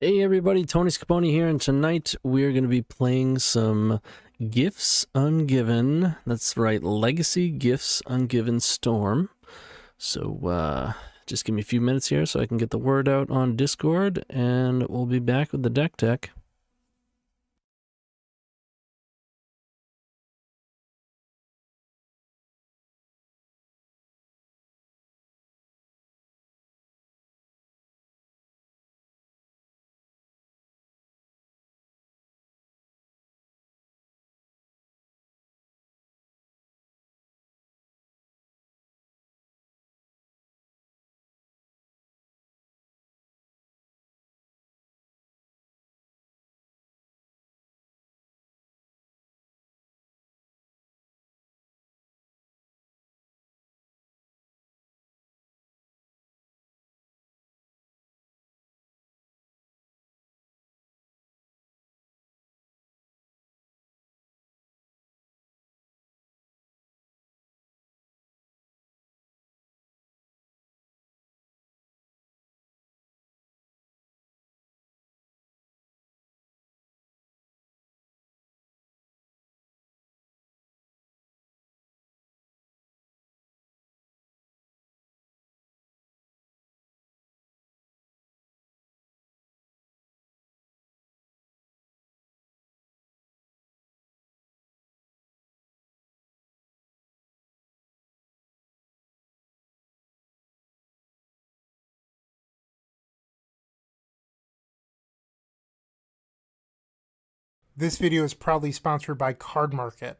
Hey everybody, TonyScapone here, and tonight we're going to be playing some Gifts Ungiven. That's right, Legacy Gifts Ungiven Storm. So just give me a few minutes here so I can get the word out on Discord, and we'll be back with the deck tech. This video is proudly sponsored by Card Market.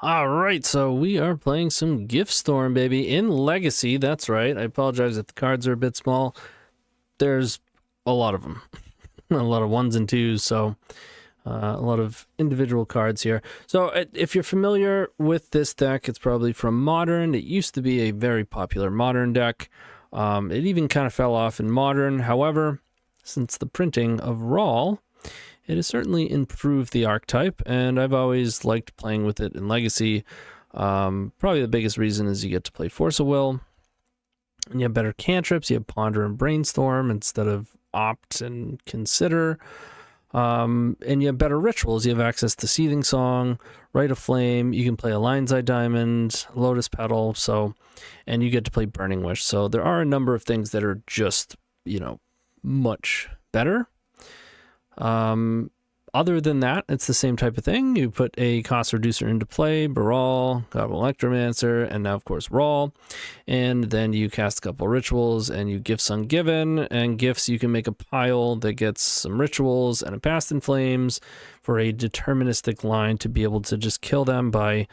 Alright, so we are playing some Gift Storm, baby, in Legacy. That's right. I apologize if the cards are a bit small. There's a lot of them. A lot of ones and twos, so a lot of individual cards here. So if you're familiar with this deck, it's probably from Modern. It used to be a very popular Modern deck. It even kind of fell off in Modern. However, since the printing of RAL, it has certainly improved the archetype, and I've always liked playing with it in Legacy. Probably the biggest reason is you get to play Force of Will, and you have better cantrips. You have Ponder and Brainstorm instead of Opt and Consider. And you have better rituals. You have access to Seething Song, Rite of Flame. You can play a Lion's Eye Diamond, Lotus Petal, and you get to play Burning Wish. So there are a number of things that are just, much better. Other than that, it's the same type of thing. You put a cost reducer into play, Baral, God of Electromancer, and now, of course, RAL. And then you cast a couple rituals, and you Gifts Ungiven. And gifts, you can make a pile that gets some rituals and a Past in Flames for a deterministic line to be able to just kill them by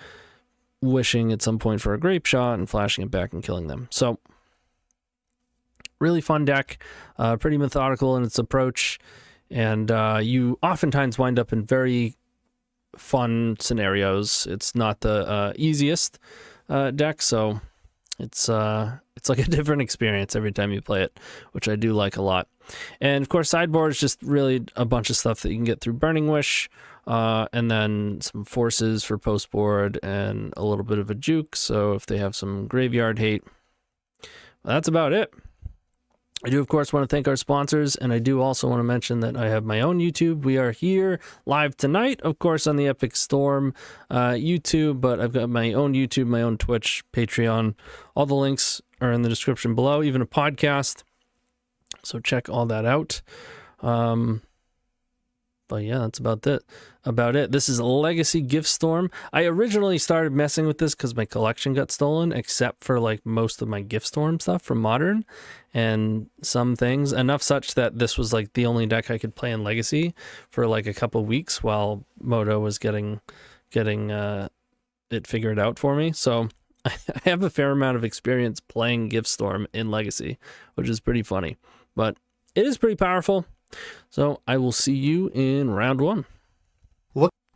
wishing at some point for a Grapeshot and flashing it back and killing them. So, really fun deck, pretty methodical in its approach. And you oftentimes wind up in very fun scenarios. It's not the easiest deck, so it's like a different experience every time you play it, which I do like a lot. And of course, sideboard is just really a bunch of stuff that you can get through Burning Wish, and then some forces for post board and a little bit of a juke. So if they have some graveyard hate, well, that's about it. I do, of course, want to thank our sponsors, and I do also want to mention that I have my own YouTube. We are here live tonight, of course, on the Epic Storm YouTube, but I've got my own YouTube, my own Twitch, Patreon. All the links are in the description below, even a podcast, so check all that out. But yeah, that's about it. This is Legacy Gift Storm. I originally started messing with this because my collection got stolen, except for like most of my Gift Storm stuff from Modern and some things. Enough such that this was like the only deck I could play in Legacy for like a couple weeks while Moto was getting it figured out for me. So I have a fair amount of experience playing Gift Storm in Legacy, which is pretty funny. But it is pretty powerful. So I will see you in round one.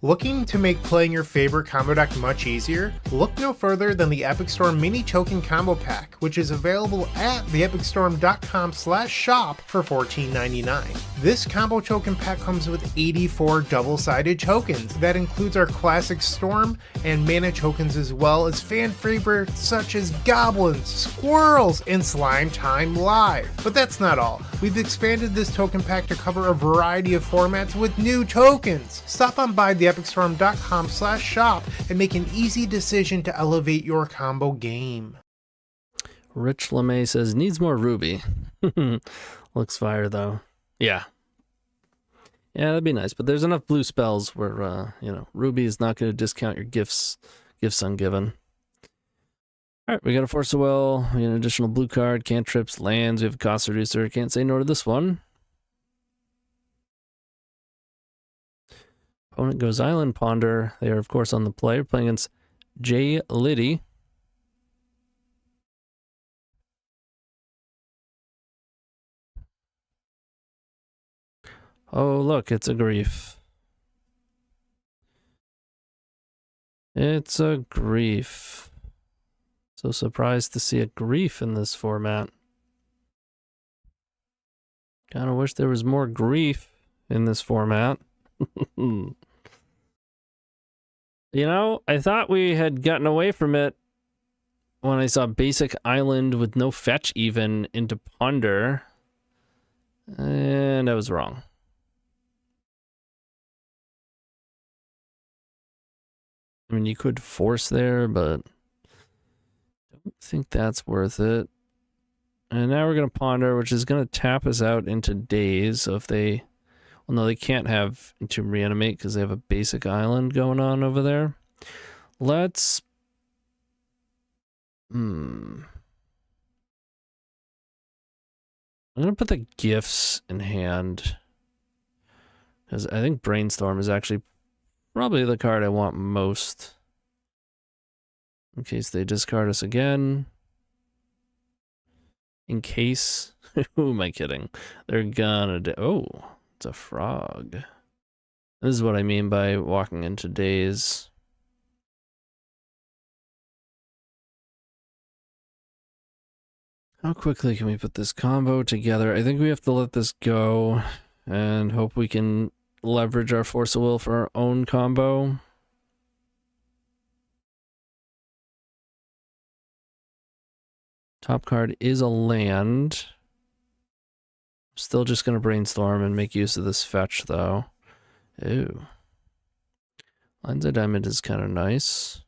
Looking to make playing your favorite combo deck much easier? Look no further than the Epic Storm Mini Token Combo Pack, which is available at theepicstorm.com/shop for $14.99. This combo token pack comes with 84 double-sided tokens. That includes our classic Storm and mana tokens, as well as fan favorites such as Goblins, Squirrels, and Slime Time Live. But that's not all. We've expanded this token pack to cover a variety of formats with new tokens. Stop on by theepicstorm.com/shop and make an easy decision to elevate your combo game. Rich LeMay says, needs more Ruby. Looks fire, though. Yeah. Yeah, that'd be nice. But there's enough blue spells where, Ruby is not going to discount your Gifts Ungiven. All right, we got a Force of Will, we got an additional blue card, cantrips, lands, we have a cost reducer. Can't say no to this one. Opponent goes Island Ponder. They are, of course, on the play. We're playing against J. Liddy. Oh, look, it's a grief. It's a grief. So surprised to see a grief in this format. Kind of wish there was more grief in this format. I thought we had gotten away from it when I saw basic island with no fetch even into Ponder. And I was wrong. I mean, you could force there, but I don't think that's worth it. And now we're going to Ponder, which is going to tap us out into Daze. So if they... Well, no, they can't have Entomb Reanimate because they have a basic island going on over there. Let's... I'm going to put the Gifts in hand. Because I think Brainstorm is actually probably the card I want most. In case they discard us again. In case... Who am I kidding? They're gonna... Oh, it's a frog. This is what I mean by walking into Daze. How quickly can we put this combo together? I think we have to let this go and hope we can leverage our Force of Will for our own combo. Top card is a land. Still just going to Brainstorm and make use of this fetch, though. Ooh. Lines of Diamond is kind of nice.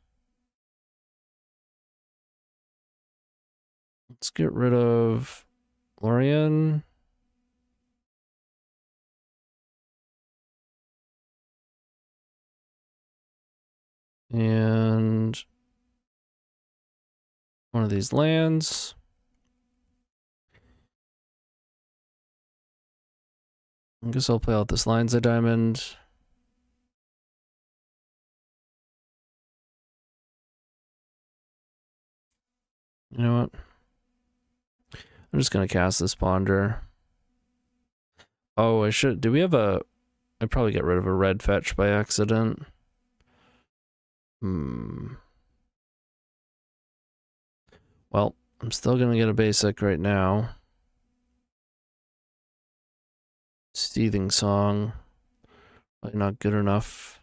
Let's get rid of Yorion. And one of these lands. I guess I'll play out this Lines of Diamond. You know what? I'm just going to cast this Ponder. Oh, I should... Do we have a... I'd probably get rid of a red fetch by accident. Well, I'm still going to get a basic right now. Seething Song. Probably not good enough.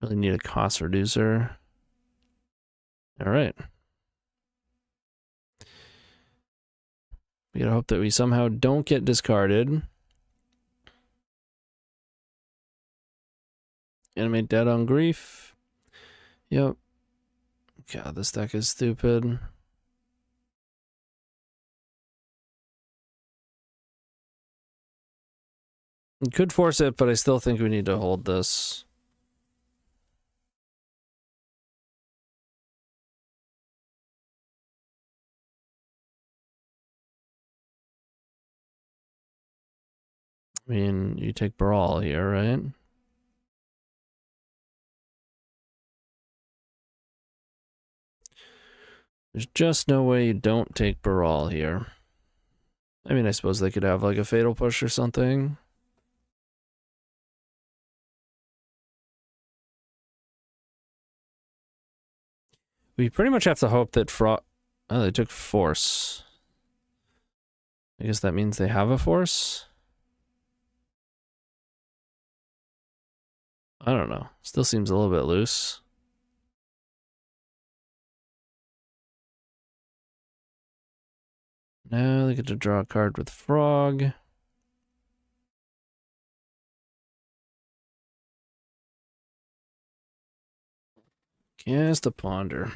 Really need a cost reducer. Alright. We gotta hope that we somehow don't get discarded. Animate Dead on Grief. Yep. God, this deck is stupid. We could force it, but I still think we need to hold this. I mean, you take Baral here, right? There's just no way you don't take Baral here. I mean, I suppose they could have like a Fatal Push or something. We pretty much have to hope that oh, they took force. I guess that means they have a force? I don't know. Still seems a little bit loose. Now they get to draw a card with Frog. Cast a Ponder.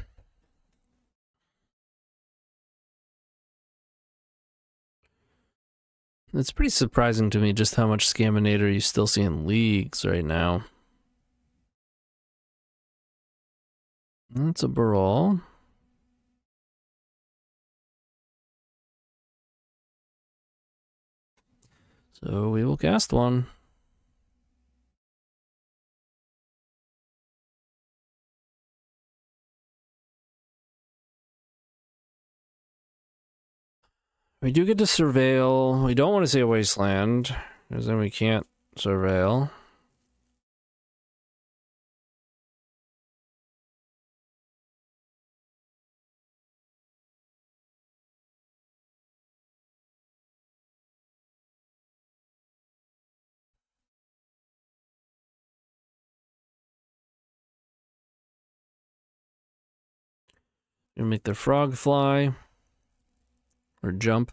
It's pretty surprising to me just how much Scaminator you still see in leagues right now. That's a Baral. So we will cast one. We do get to surveil. We don't want to say a wasteland, because then we can't surveil. We make the frog fly. Or jump.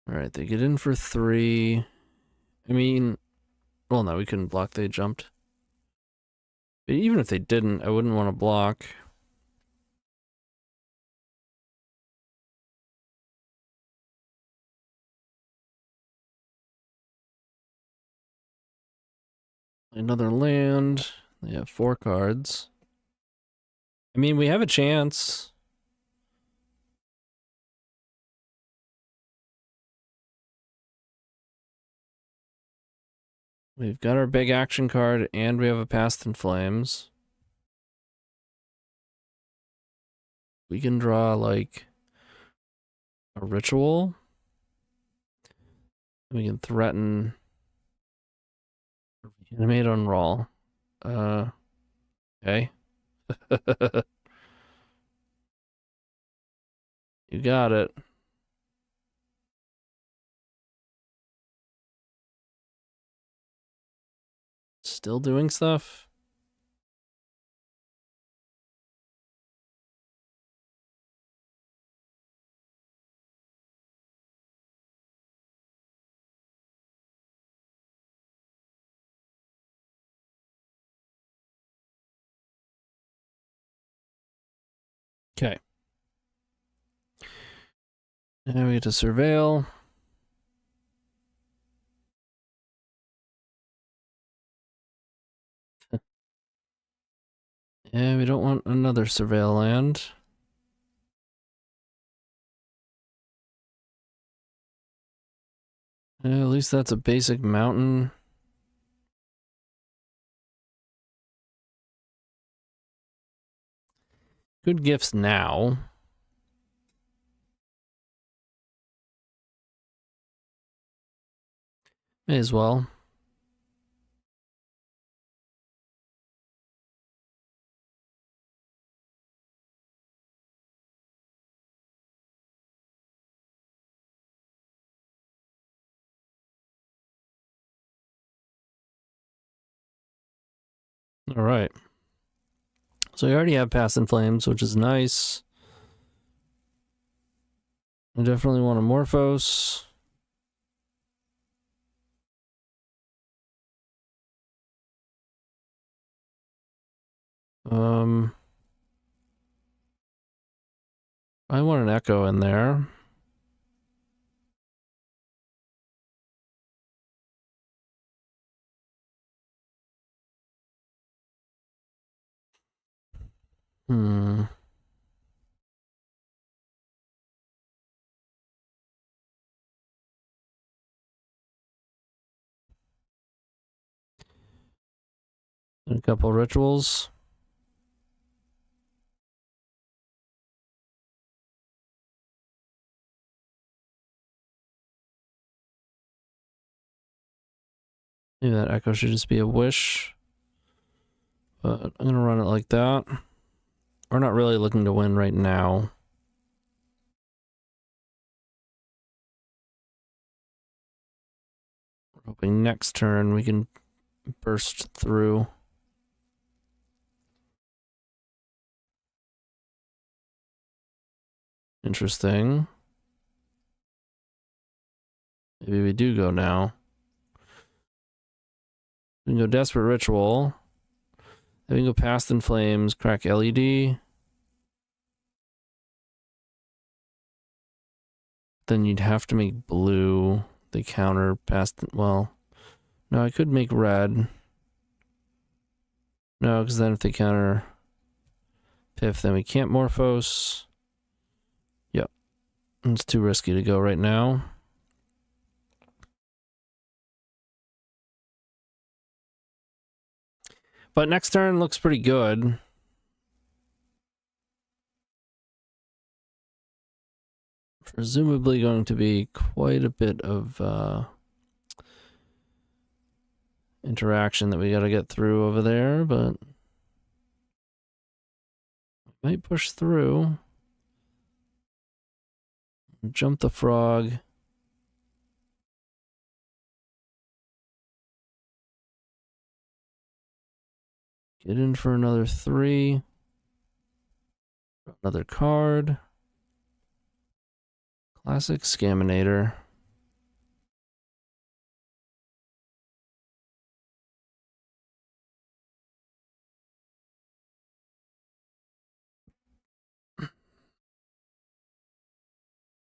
Alright, they get in for 3. I mean, well, no, we couldn't block. They jumped. But even if they didn't, I wouldn't want to block. Another land. They have 4 cards. I mean, we have a chance. We've got our big action card, and we have a Past in Flames. We can draw, like, a ritual. We can threaten... Animate on RAL. Okay. You got it. Still doing stuff? Okay. Now we get to surveil. Yeah, we don't want another surveil land. At least that's a basic mountain. Good gifts now. May as well. All right. So we already have Past in Flames, which is nice. I definitely want a Morphos. I want an Echo in there. A couple rituals. Maybe that echo should just be a wish. But I'm going to run it like that. We're not really looking to win right now. We're hoping next turn we can burst through. Interesting. Maybe we do go now. We can go Desperate Ritual. Then we can go Past in Flames, crack LED. Then you'd have to make blue. They counter past. Well, no, I could make red. No, because then if they counter Piff, then we can't Morphose. Yep. It's too risky to go right now. But next turn looks pretty good. Presumably going to be quite a bit of interaction that we got to get through over there, but might push through. Jump the frog. Get in for another 3. Another card. Classic Scaminator.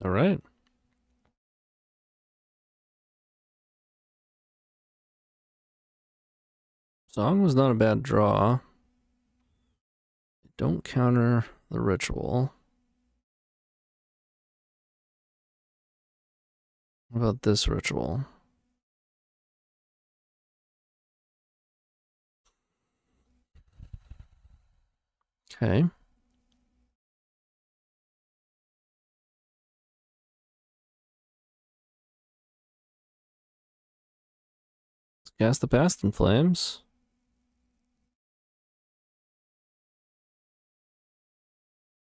All right. Song was not a bad draw. Don't counter the ritual. What about this ritual? Okay. Let's cast the Past in Flames.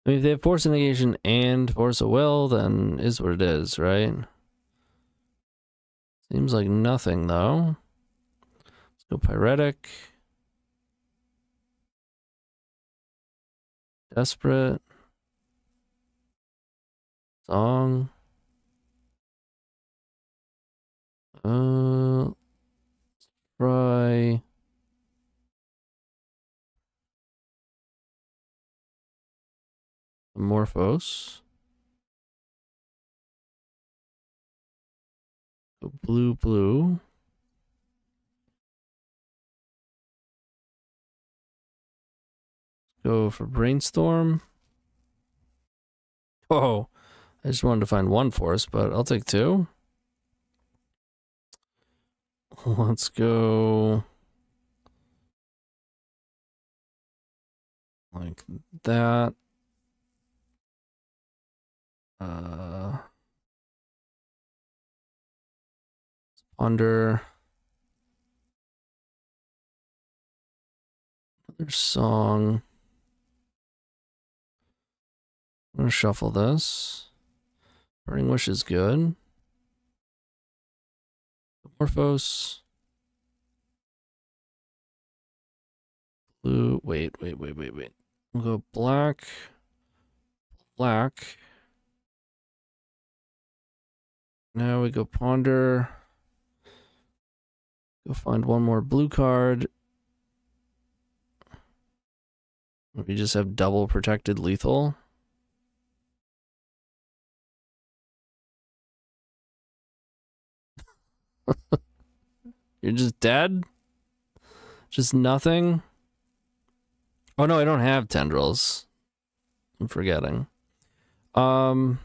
I mean, if they have Force of Negation and Force of Will, then is what it is, right? Seems like nothing, though. Let's go Pyretic. Desperate. Song. Let's try... Manamorphose. Go blue, blue. Go for Brainstorm. Oh, I just wanted to find 1 force, but I'll take 2. Let's go like that. Under another song. I'm gonna shuffle this. Burning Wish is good. Morphose. Blue. Wait. We'll go black. Black. Now we go Ponder. Go find 1 more blue card. We just have double protected lethal. You're just dead? Just nothing? Oh no, I don't have tendrils. I'm forgetting. We're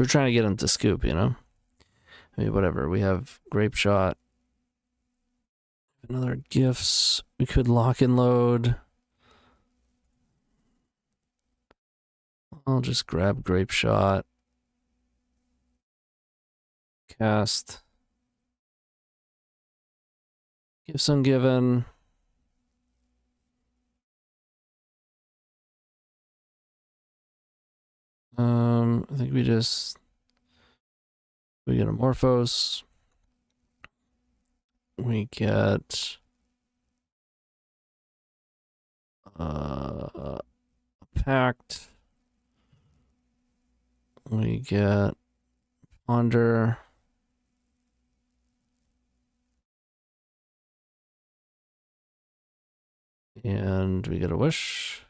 trying to get him to scoop, you know? I mean, whatever. We have Grapeshot. Another Gifts. We could lock and load. I'll just grab Grapeshot. Cast. Gifts Ungiven. I think we get Manamorphose. We get a Pact. We get Ponder. And we get a Wish.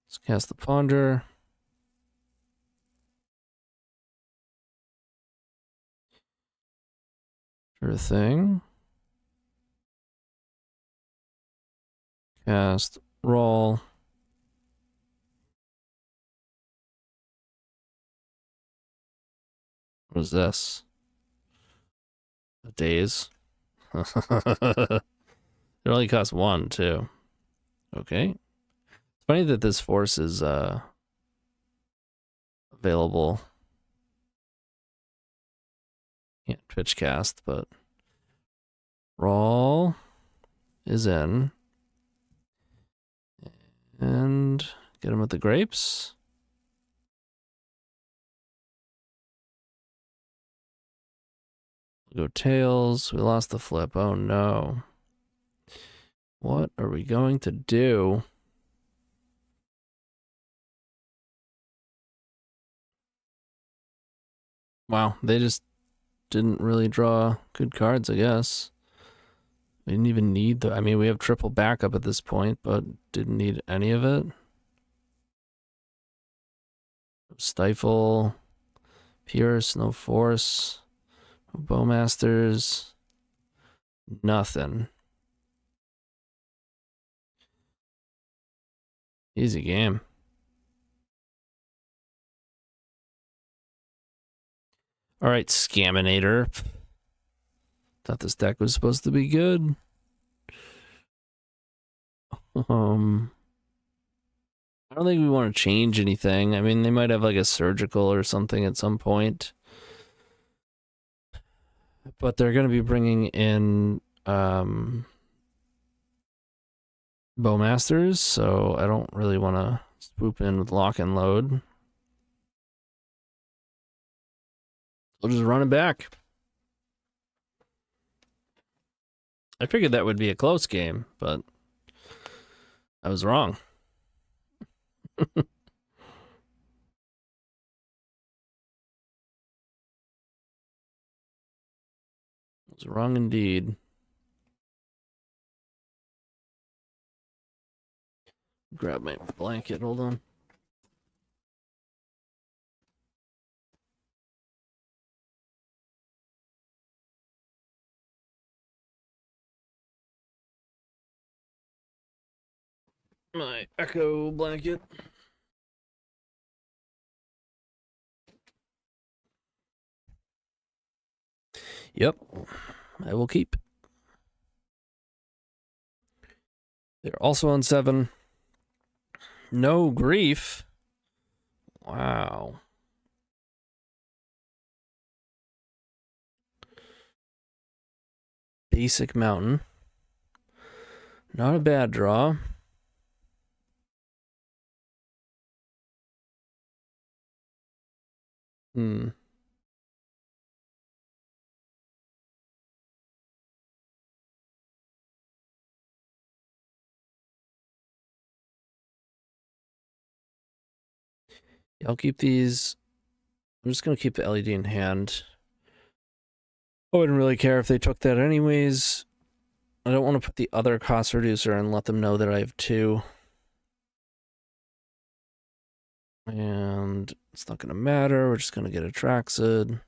Let's cast the Ponder. Sure thing. Cast RAL. What is this? A Daze. It only costs 1 too. Okay. It's funny that this force is available. Can't pitch cast, but RAL is in. And get him with the grapes. Go tails. We lost the flip. Oh no. What are we going to do? Wow, they just didn't really draw good cards, I guess. We didn't even need the... I mean, we have triple backup at this point, but didn't need any of it. Stifle. Pierce, no force. No Bowmasters. Nothing. Easy game. Alright, Scaminator. Thought this deck was supposed to be good. I don't think we want to change anything. I mean, they might have like a surgical or something at some point. But they're going to be bringing in Bowmasters, so I don't really want to swoop in with lock and load. We'll just run it back. I figured that would be a close game, but I was wrong. I was wrong indeed. Grab my blanket, hold on. My Echo blanket. Yep, I will keep. They're also on 7. No grief. Wow. Basic Mountain. Not a bad draw. Yeah, I'll keep these. I'm just going to keep the LED in hand. I wouldn't really care if they took that anyways. I don't want to put the other cost reducer and let them know that I have 2. And it's not going to matter. We're just going to get a Traxid.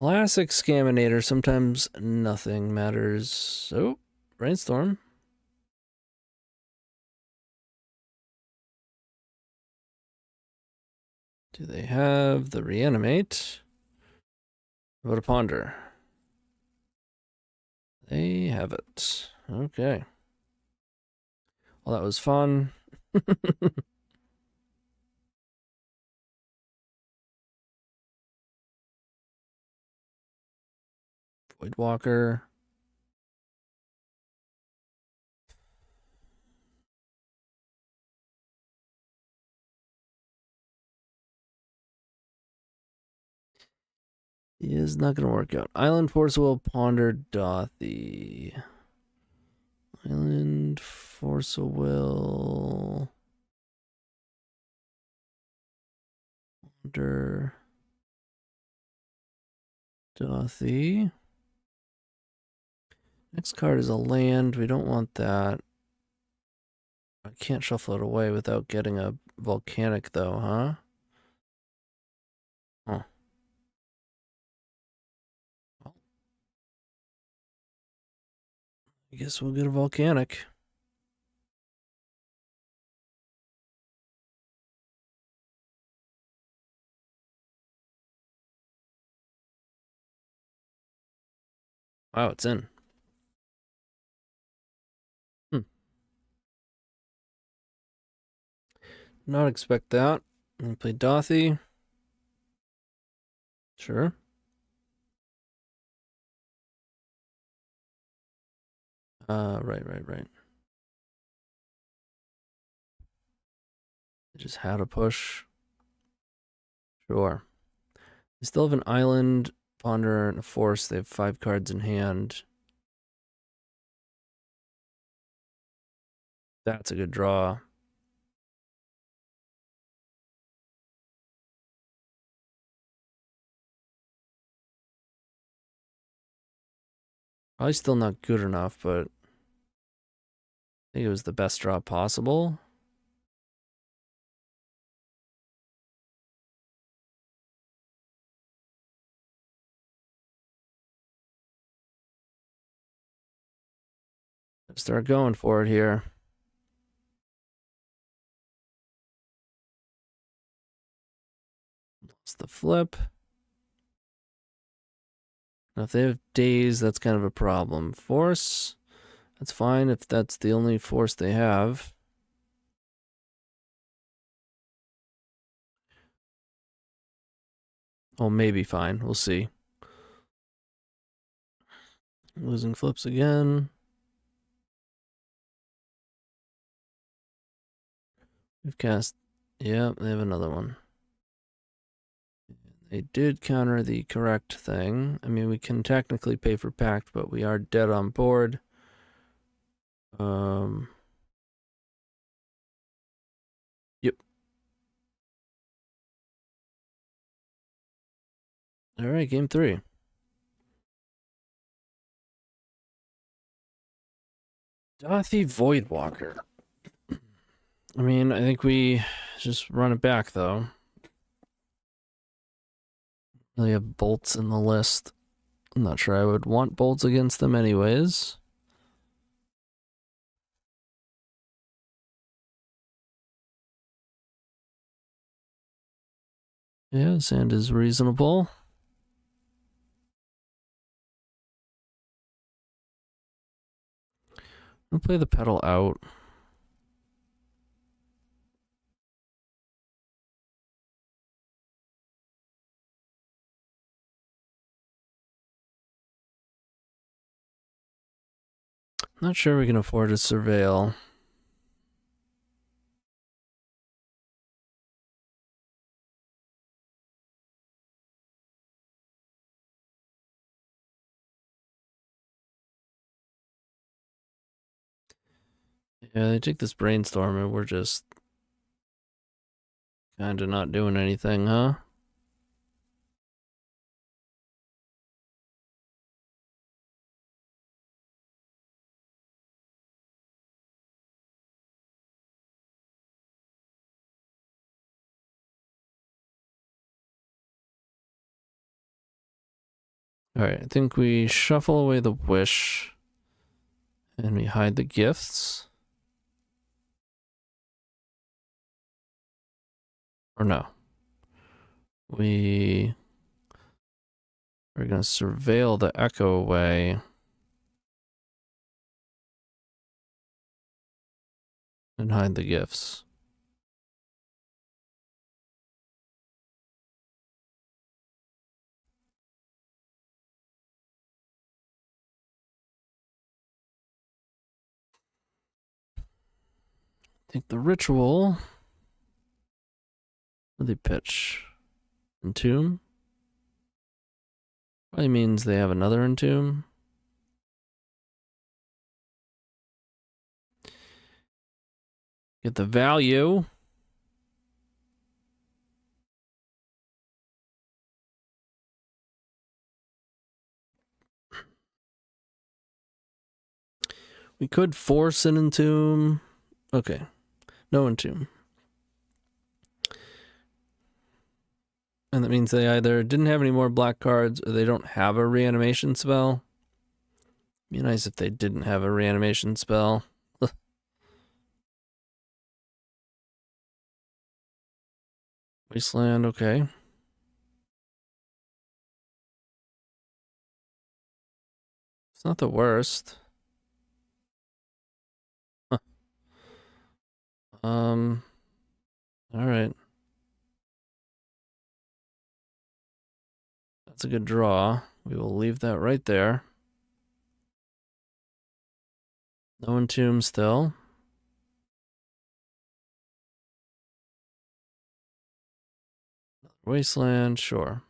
Classic Scaminator. Sometimes nothing matters. Oh, Brainstorm. Do they have the Reanimate? What a ponder. They have it. Okay. Well, that was fun. Voidwalker. Is not going to work out. Island Force Will Ponder Dothy. Island Force Will Ponder Dothy. Next card is a land. We don't want that. I can't shuffle it away without getting a volcanic, though, huh? Oh. Well, I guess we'll get a volcanic. Wow, it's in. Not expect that. And play Dothy. Sure. Right. I just had a push. Sure. They still have an island, ponder, and a force. They have 5 cards in hand. That's a good draw. Probably still not good enough, but I think it was the best draw possible. Let's start going for it here. It's the flip. Now, if they have Daze, that's kind of a problem. Force, that's fine if that's the only force they have. Oh, maybe fine. We'll see. Losing flips again. We've cast. Yeah, they have another one. They did counter the correct thing. I mean, we can technically pay for Pact, but we are dead on board. Yep. All right, game 3. Dothy Voidwalker. I mean, I think we just run it back, though. They have bolts in the list. I'm not sure I would want bolts against them anyways. Yeah, sand is reasonable. I'll play the pedal out. Not sure we can afford to surveil. Yeah, they take this Brainstorm and we're just kind of not doing anything, huh? Alright, I think we shuffle away the wish and we hide the gifts. Or no. We We're going to surveil the echo away. And hide the gifts. Take the ritual. What do they pitch? Entomb? Probably means they have another Entomb. Get the value. We could force an Entomb. Okay. No Entomb. And that means they either didn't have any more black cards or they don't have a reanimation spell. Be nice if they didn't have a reanimation spell. Wasteland, okay. It's not the worst. Huh. All right. That's a good draw. We will leave that right there. No Entomb still. Wasteland, sure.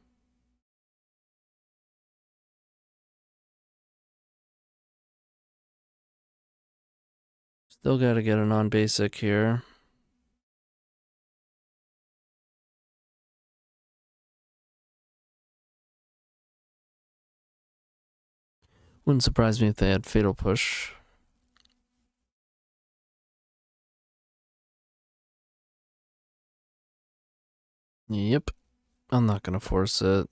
Still got to get a non-basic here. Wouldn't surprise me if they had Fatal Push. Yep. I'm not going to force it.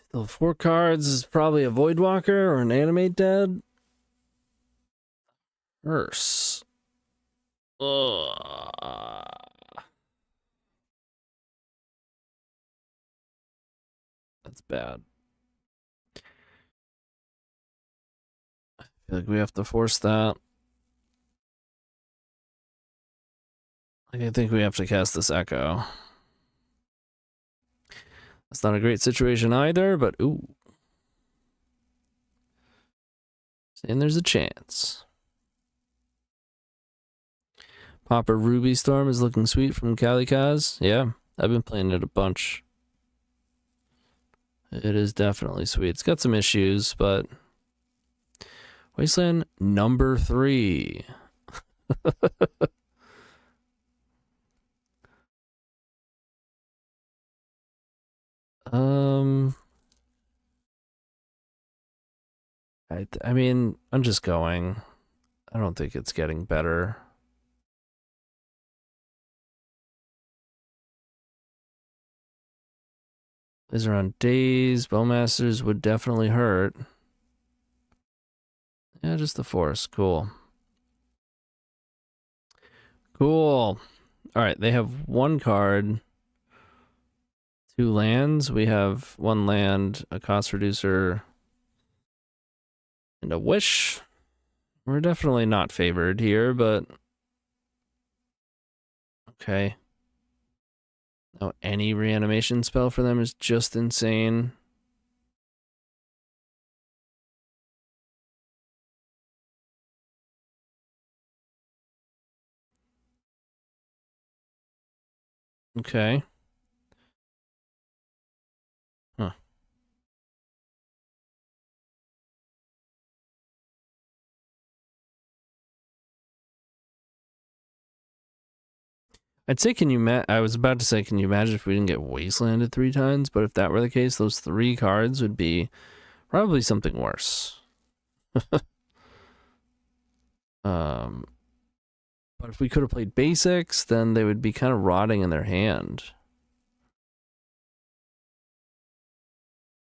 Still 4 cards is probably a Voidwalker or an Animate Dead. Curse. Ugh. That's bad. I feel like we have to force that. I think we have to cast this Echo. That's not a great situation either, but ooh. And there's a chance. Popper Ruby Storm is looking sweet from Kalikaz. Yeah, I've been playing it a bunch. It is definitely sweet. It's got some issues, but Wasteland number 3. I mean, I'm just going. I don't think it's getting better. These are on Daze. Bowmasters would definitely hurt. Yeah, just the force. Cool. Cool. All right, they have 1 card. 2 lands. We have 1 land, a cost reducer, and a wish. We're definitely not favored here, but okay. No, any reanimation spell for them is just insane. Okay. Huh. I'd say, I was about to say, can you imagine if we didn't get Wastelanded 3 times? But if that were the case, those 3 cards would be probably something worse. But if we could have played basics, then they would be kind of rotting in their hand.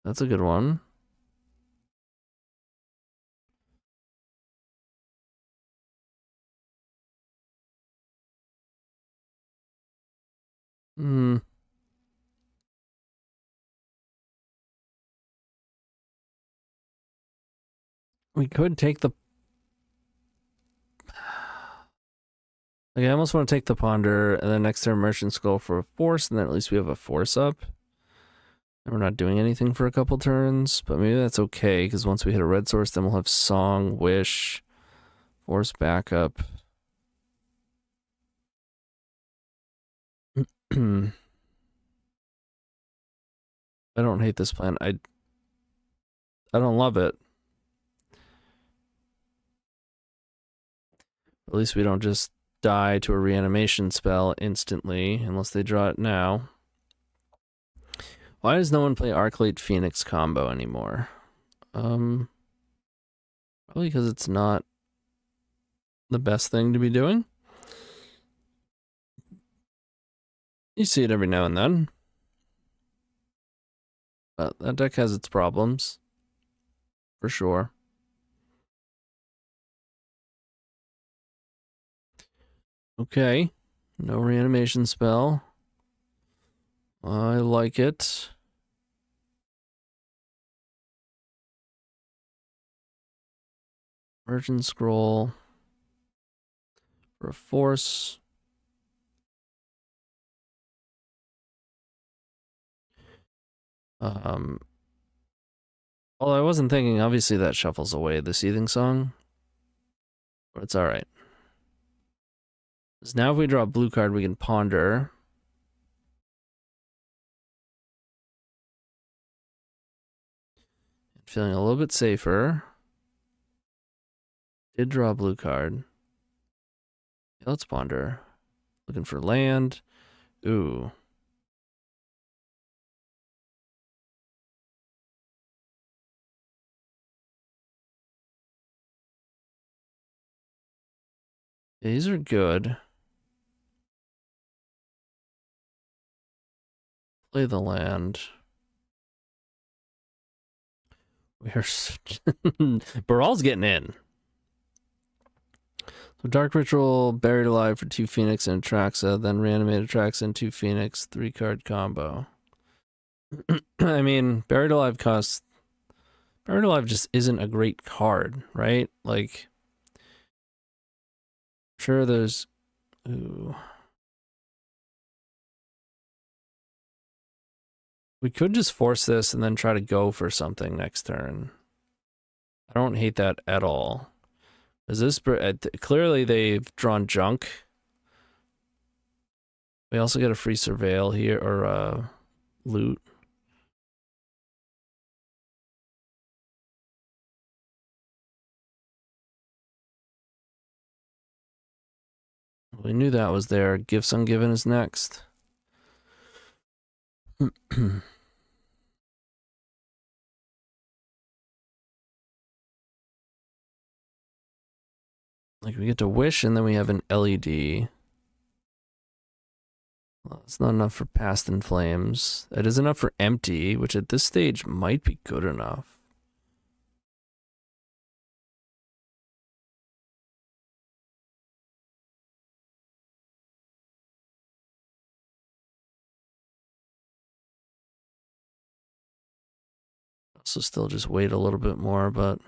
That's a good one. Hmm. We could take the... Like, I almost want to take the Ponder, and then next turn Merchant Scroll for a Force, and then at least we have a Force up. And we're not doing anything for a couple turns, but maybe that's okay, because once we hit a red source, then we'll have Song, Wish, Force backup. I don't hate this plan. I don't love it. At least we don't just die to a reanimation spell instantly, unless they draw it now. Why does no one play Arclight Phoenix combo anymore? Probably because it's not the best thing to be doing. You see it every now and then. But that deck has its problems. For sure. Okay. No reanimation spell. I like it. Merchant Scroll. For a Force. Well, I wasn't thinking, obviously that shuffles away the Seething Song. But it's alright. Because now if we draw a blue card, we can Ponder. Feeling a little bit safer. Did draw a blue card. Yeah, let's Ponder. Looking for land. Ooh. Yeah, these are good. Play the land. We're Baral's getting in. So Dark Ritual, Buried Alive for 2 Phoenix and Atraxa, then Reanimate Atraxa and 2 Phoenix, 3-card combo. I mean, Buried Alive just isn't a great card, right? Like, sure, there's... Ooh. We could just force this and then try to go for something next turn. I don't hate that at all. Is this... Clearly they've drawn junk. We also get a free Surveil here, or loot. We knew that was there. Gifts Ungiven is next. Like, we get to Wish, and then we have an LED. Well, it's not enough for Past in Flames. It is enough for Empty, which at this stage might be good enough. Also still just wait a little bit more, but...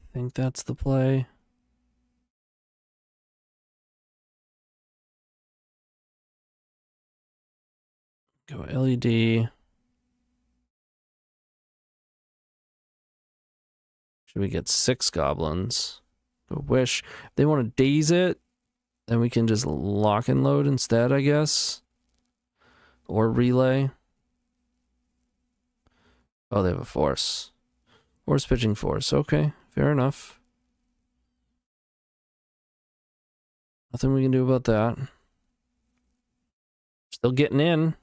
I think that's the play. Go LED. Should we get 6 goblins? Go Wish. If they want to Daze it, then we can just lock and load instead, I guess. Or Relay. Oh, they have a Force. Force pitching Force. Okay, fair enough. Nothing we can do about that. Still getting in.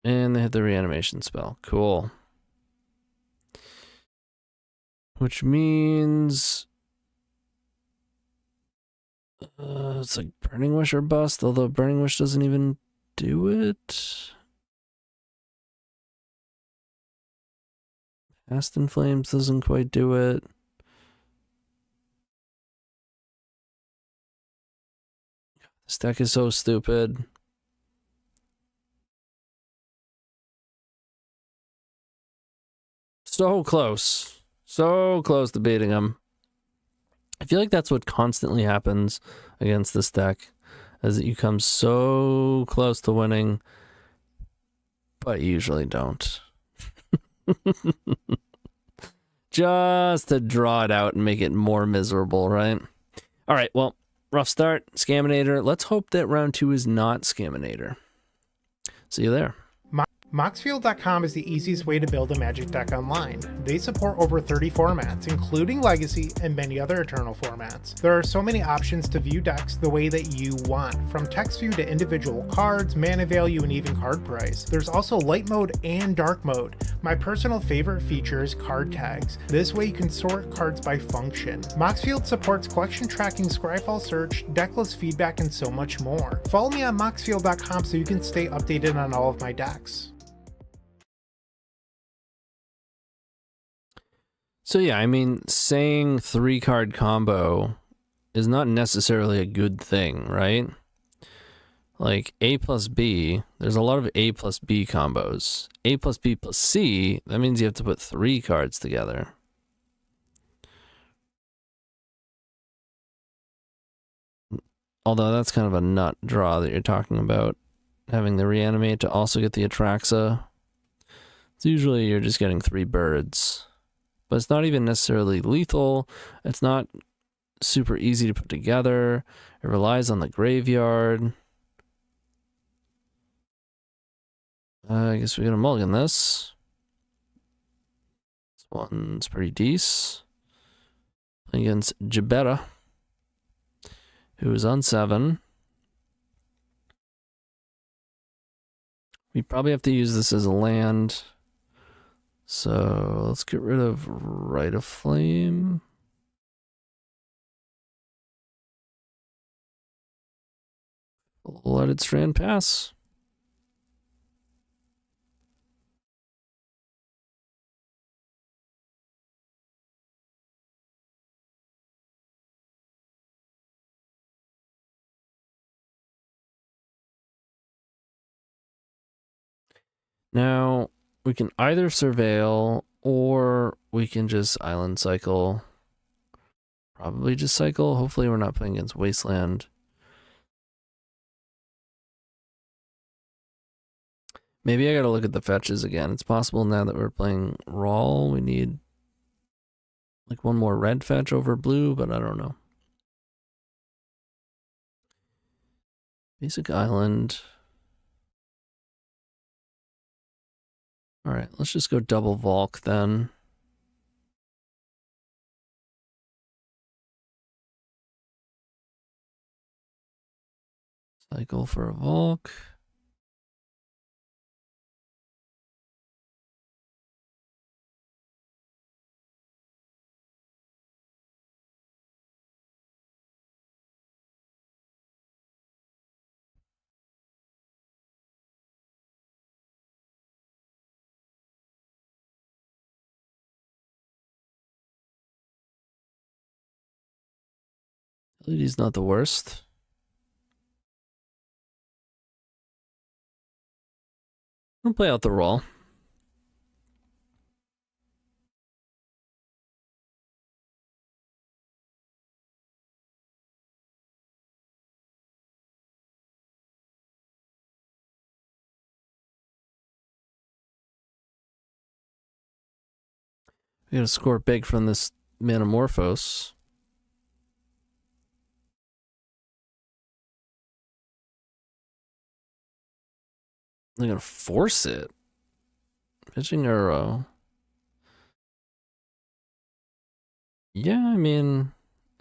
And they hit the reanimation spell. Cool. Which means... It's like Burning Wish or bust, although Burning Wish doesn't even do it. Fast in Flames doesn't quite do it. This deck is so stupid. So close. So close to beating him. I feel like that's what constantly happens against this deck, is that you come so close to winning, but you usually don't. Just to draw it out and make it more miserable, right? All right, well, rough start. Scaminator. Let's hope that round 2 is not Scaminator. See you there. Moxfield.com is the easiest way to build a Magic deck online. They support over 30 formats, including Legacy and many other Eternal formats. There are so many options to view decks the way that you want, from text view to individual cards, mana value, and even card price. There's also light mode and dark mode. My personal favorite feature is card tags. This way you can sort cards by function. Moxfield supports collection tracking, Scryfall search, decklist feedback, and so much more. Follow me on Moxfield.com so you can stay updated on all of my decks. So yeah, I mean, saying 3-card combo is not necessarily a good thing, right? Like A plus B, there's a lot of A plus B combos. A plus B plus C, that means you have to put 3 cards together. Although that's kind of a nut draw that you're talking about. Having the reanimate to also get the Atraxa. It's usually you're just getting 3 birds. But it's not even necessarily lethal. It's not super easy to put together. It relies on the graveyard. I guess we're gonna mulligan this. This one's pretty decent. Against Jabera, who is on 7. We probably have to use this as a land. So let's get rid of Rite of Flame. Let it Strand pass. Now, we can either Surveil or we can just Island Cycle. Probably just Cycle. Hopefully we're not playing against Wasteland. Maybe I gotta look at the fetches again. It's possible now that we're playing RAL, we need like one more red fetch over blue, but I don't know. Basic Island. Alright, let's just go double Volk then. Cycle for a Volk. LED's not the worst. I'll play out the roll. We gotta score big from this Manamorphose. They're gonna force it. Pitching arrow. Yeah, I mean,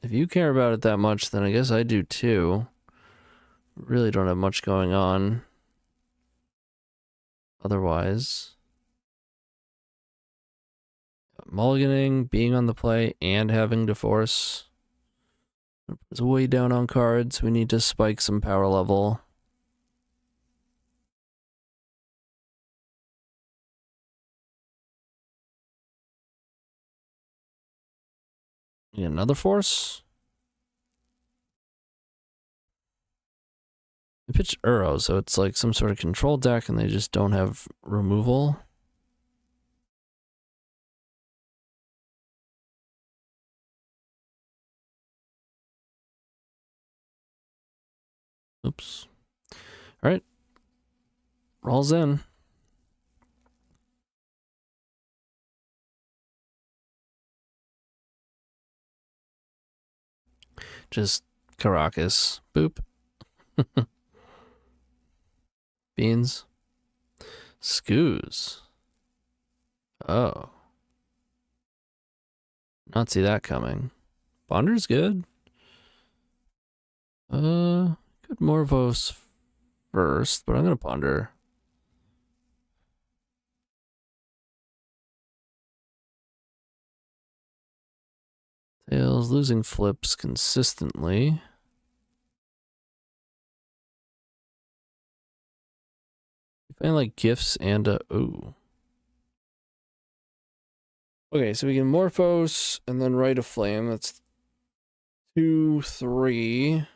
if you care about it that much, then I guess I do too. Really don't have much going on. Otherwise. Mulliganing, being on the play, and having to force. It's way down on cards. We need to spike some power level. Yeah, another force. They pitched Uro, so it's like some sort of control deck, and they just don't have removal. Oops. All right. Rolls in. Just Caracas. Boop. Beans. Scoos. Oh. Not see that coming. Bonder's good. Good Morphos first, but I'm gonna ponder. Tails losing flips consistently. I find like gifts and ooh. Okay, so we can Morphos and then Rite of Flame. That's 2, 3.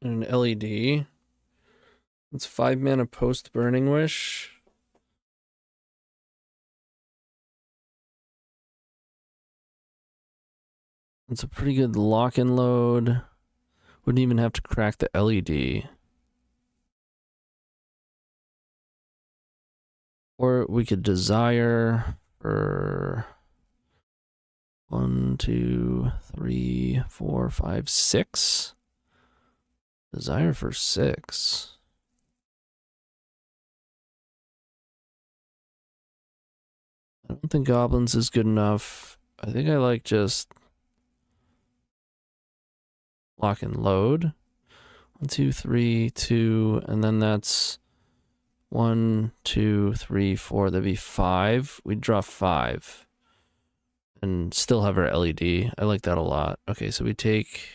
And an LED. It's 5 mana post Burning Wish. It's a pretty good lock and load. Wouldn't even have to crack the LED. Or we could Desire for 1, 2, 3, 4, 5, 6. Desire for 6. I don't think Goblins is good enough. I think I like just lock and load. 1, 2, 3, 2, and then that's 1, 2, 3, 4. That'd be 5. We'd draw 5. And still have our LED. I like that a lot. Okay, so we take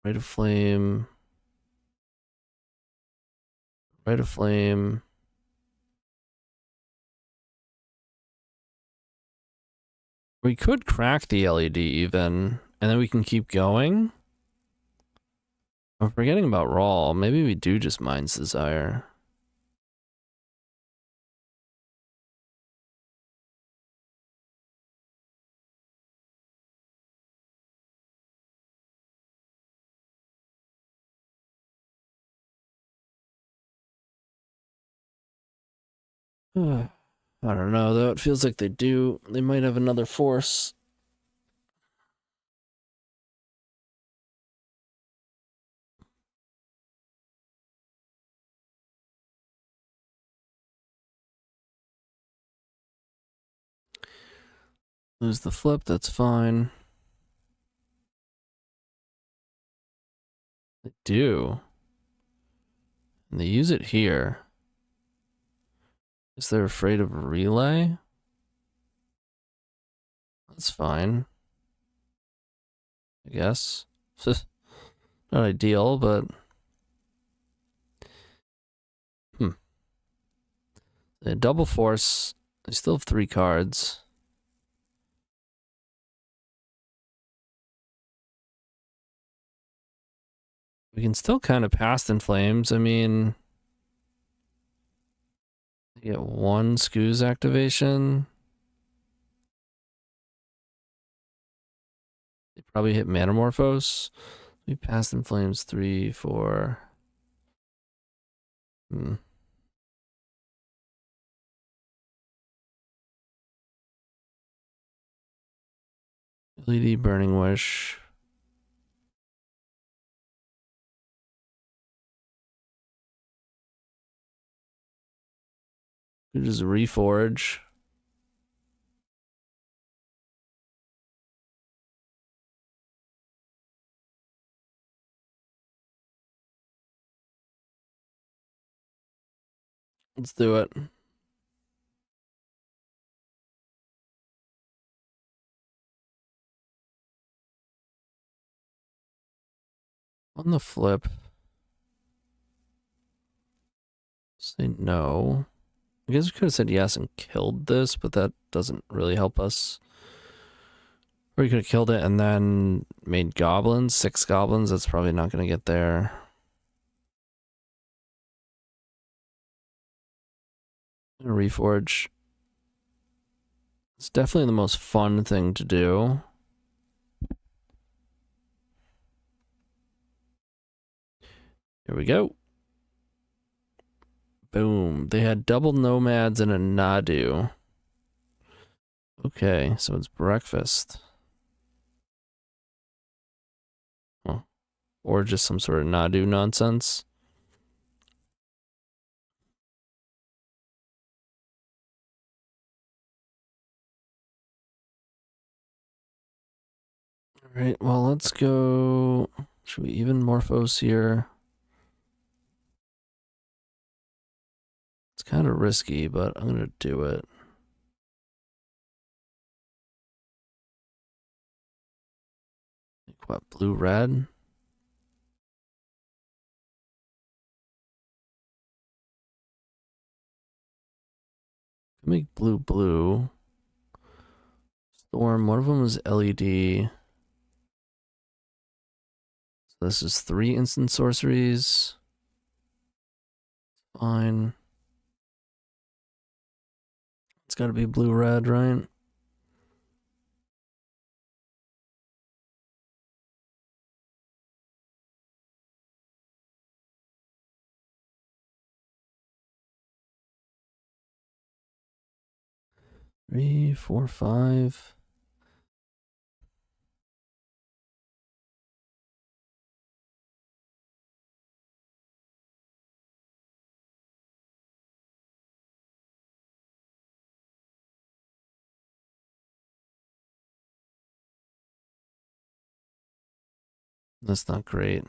Rite of Flame. Rite of Flame. We could crack the LED even, and then we can keep going. I'm forgetting about RAL. Maybe we do just Mind's Desire. I don't know, though. It feels like they do. They might have another force. Lose the flip, that's fine. They do. And they use it here. Is they're afraid of a relay? That's fine. I guess. Not ideal, but... They double force. They still have 3 cards. We can still kind of Past in Flames. I mean... They get 1 Scoos activation. They probably hit Manamorphose. We Past in Flames 3, 4... LED Burning Wish. We just Reforge. Let's do it. On the flip, say no. I guess we could have said yes and killed this, but that doesn't really help us. Or we could have killed it and then made goblins, 6 goblins. That's probably not going to get there. Reforge. It's definitely the most fun thing to do. Here we go. Boom. They had double nomads and a Nadu. Okay, so it's breakfast. Oh. Or just some sort of Nadu nonsense. Alright, well, let's go. Should we even Morphose here? It's kind of risky, but I'm going to do it. Like what, blue-red? Make blue-blue. Storm, one of them is LED. So this is 3 instant sorceries. Fine. It's got to be blue-red, right? Three, 4, 5. That's not great.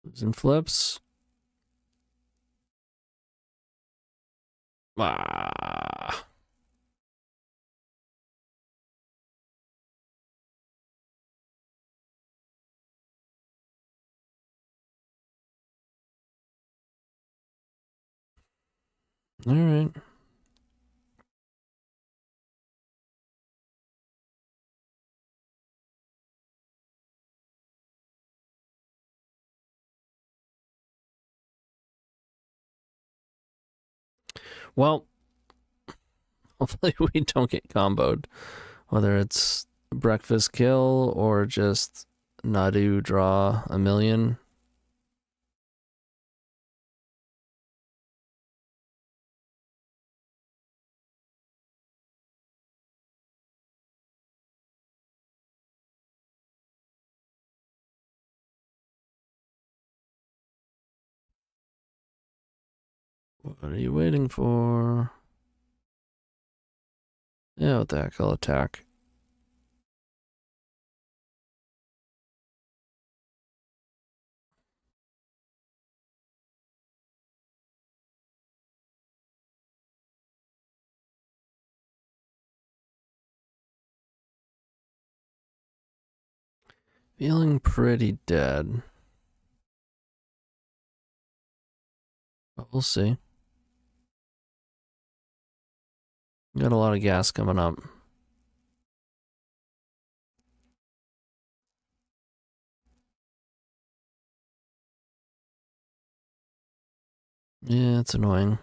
Losing flips. Ah. All right. Well, hopefully we don't get comboed. Whether it's breakfast kill or just Nadu draw a million. What are you waiting for? Yeah, what the heck, I'll attack. Feeling pretty dead. But we'll see. Got a lot of gas coming up. Yeah, it's annoying.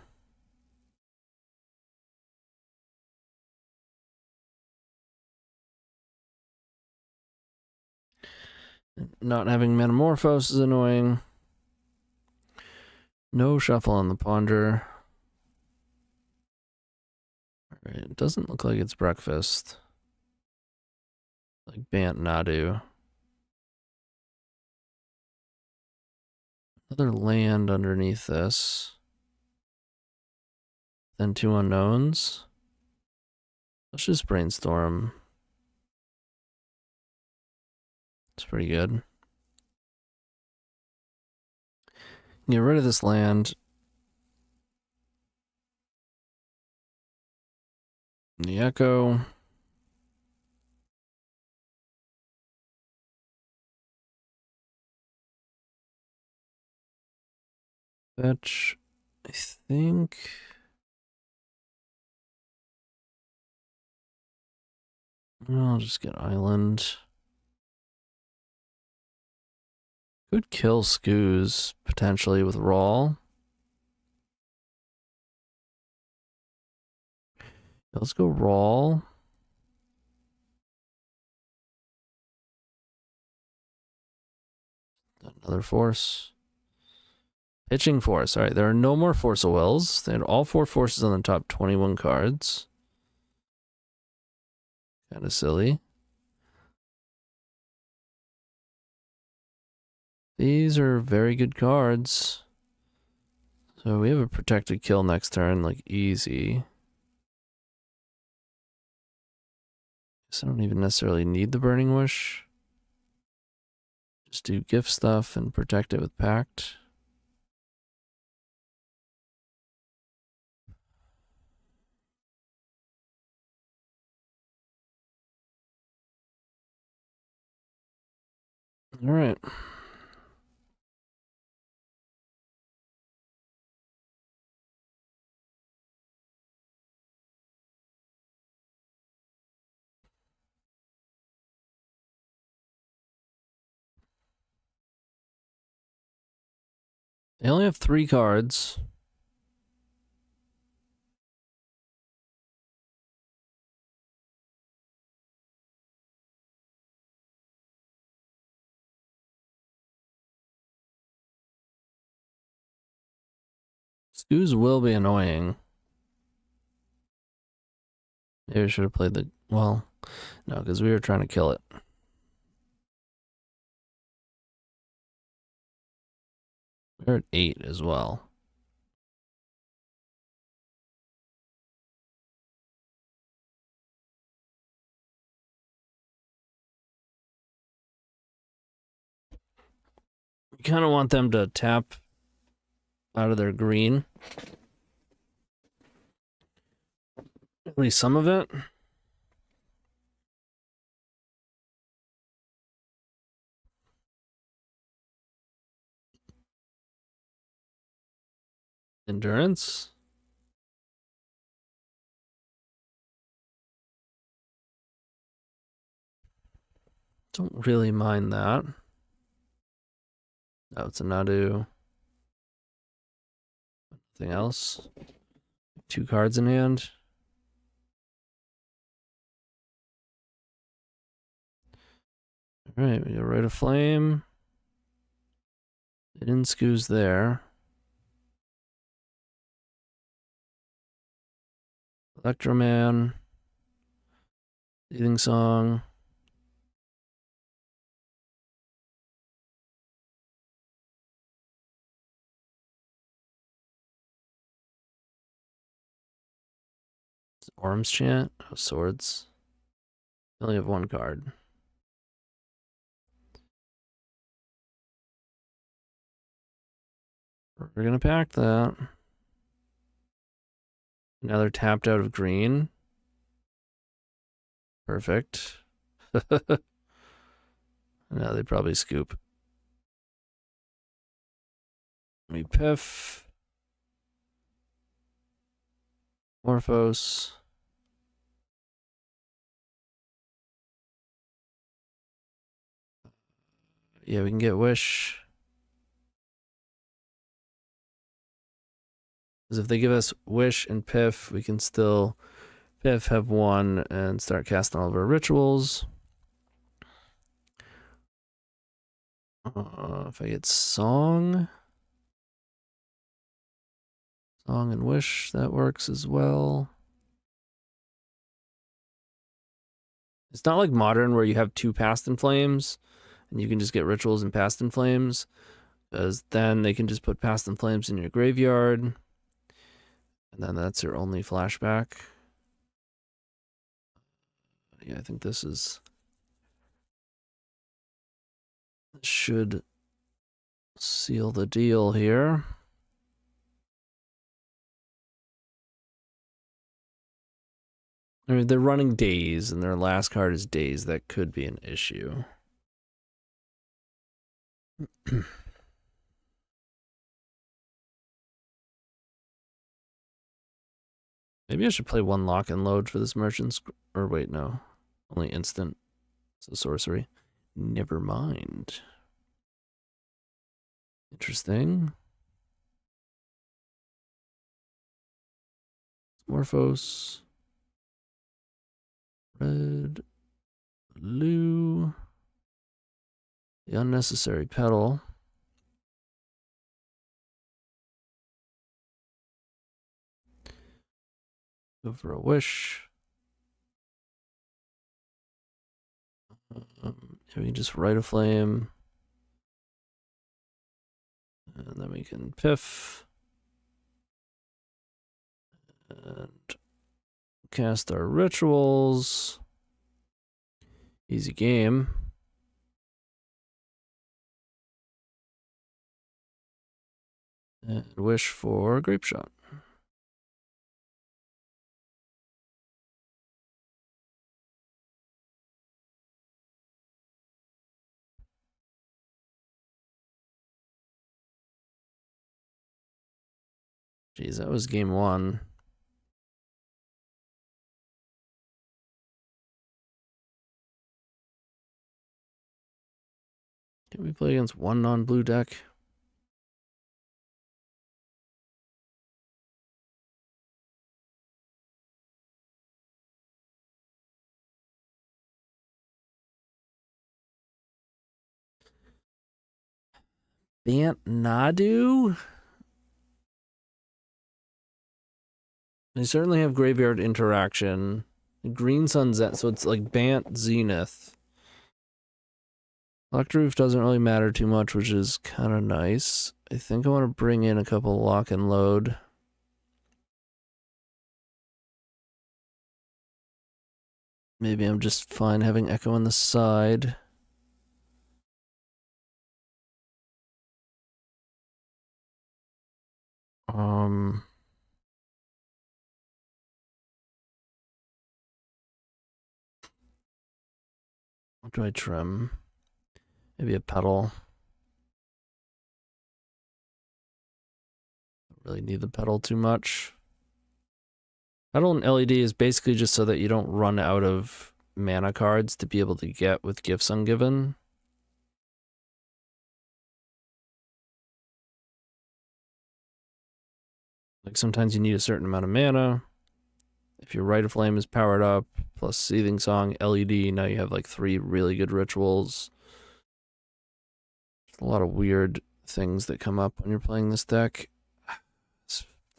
Not having Manamorphose is annoying. No shuffle on the Ponder. Alright, it doesn't look like it's breakfast. Like Bant Nadu. Another land underneath this. Then 2 unknowns. Let's just Brainstorm. It's pretty good. Get rid of this land. The Echo. Fetch. I think. I'll just get Island. Could kill Skoos potentially with RAL. Let's go RAL. Another force. Pitching force. All right, there are no more Force of Wills. They had all 4 forces on the top 21 cards. Kind of silly. These are very good cards. So we have a protected kill next turn, like easy. Guess I don't even necessarily need the Burning Wish. Just do gift stuff and protect it with Pact. All right. They only have 3 cards. Skoos will be annoying. Maybe I should have played the... Well, no, because we were trying to kill it. We're at 8 as well. We kind of want them to tap out of their green. At least some of it. Endurance. Don't really mind that. Oh, it's a Nadu. Nothing else. 2 cards in hand. Alright, we got Rite of Flame. They didn't Skoos there. Electroman. Breathing Song. Orm's Chant. Oh, swords. We only have 1 card. We're gonna pack that. Now they're tapped out of green. Perfect. Now they probably scoop. We piff. Morphose. Yeah, we can get Wish. Because if they give us Wish and Piff, we can still Piff, have 1, and start casting all of our rituals. If I get Song and Wish, that works as well. It's not like Modern where you have 2 Past in Flames and you can just get rituals and Past in Flames, because then they can just put Past in Flames in your graveyard, and then that's your only flashback. Yeah, I think this should seal the deal here. I mean, they're running Daze, and their last card is Daze. That could be an issue. Maybe I should play one lock and load for this merchant's... Or wait, no. Only instant. It's a sorcery. Never mind. Interesting. Morphose. Red. Blue. The unnecessary petal. Go for a wish. We can just write a flame. And then we can piff. And cast our rituals. Easy game. And wish for Grapeshot. Jeez, that was game one. Can we play against one non-blue deck? Bant Nadu? They certainly have graveyard interaction. Green Sun's that, so it's like Bant Zenith. Locked Roof doesn't really matter too much, which is kind of nice. I think I want to bring in a couple lock and load. Maybe I'm just fine having Echo on the side. What do I trim? Maybe a petal. Don't really need the petal too much. Petal and LED is basically just so that you don't run out of mana cards to be able to get with Gifts Ungiven. Like sometimes you need a certain amount of mana. If your Rite of Flame is powered up, plus Seething Song, LED, now you have like 3 really good rituals. There's a lot of weird things that come up when you're playing this deck.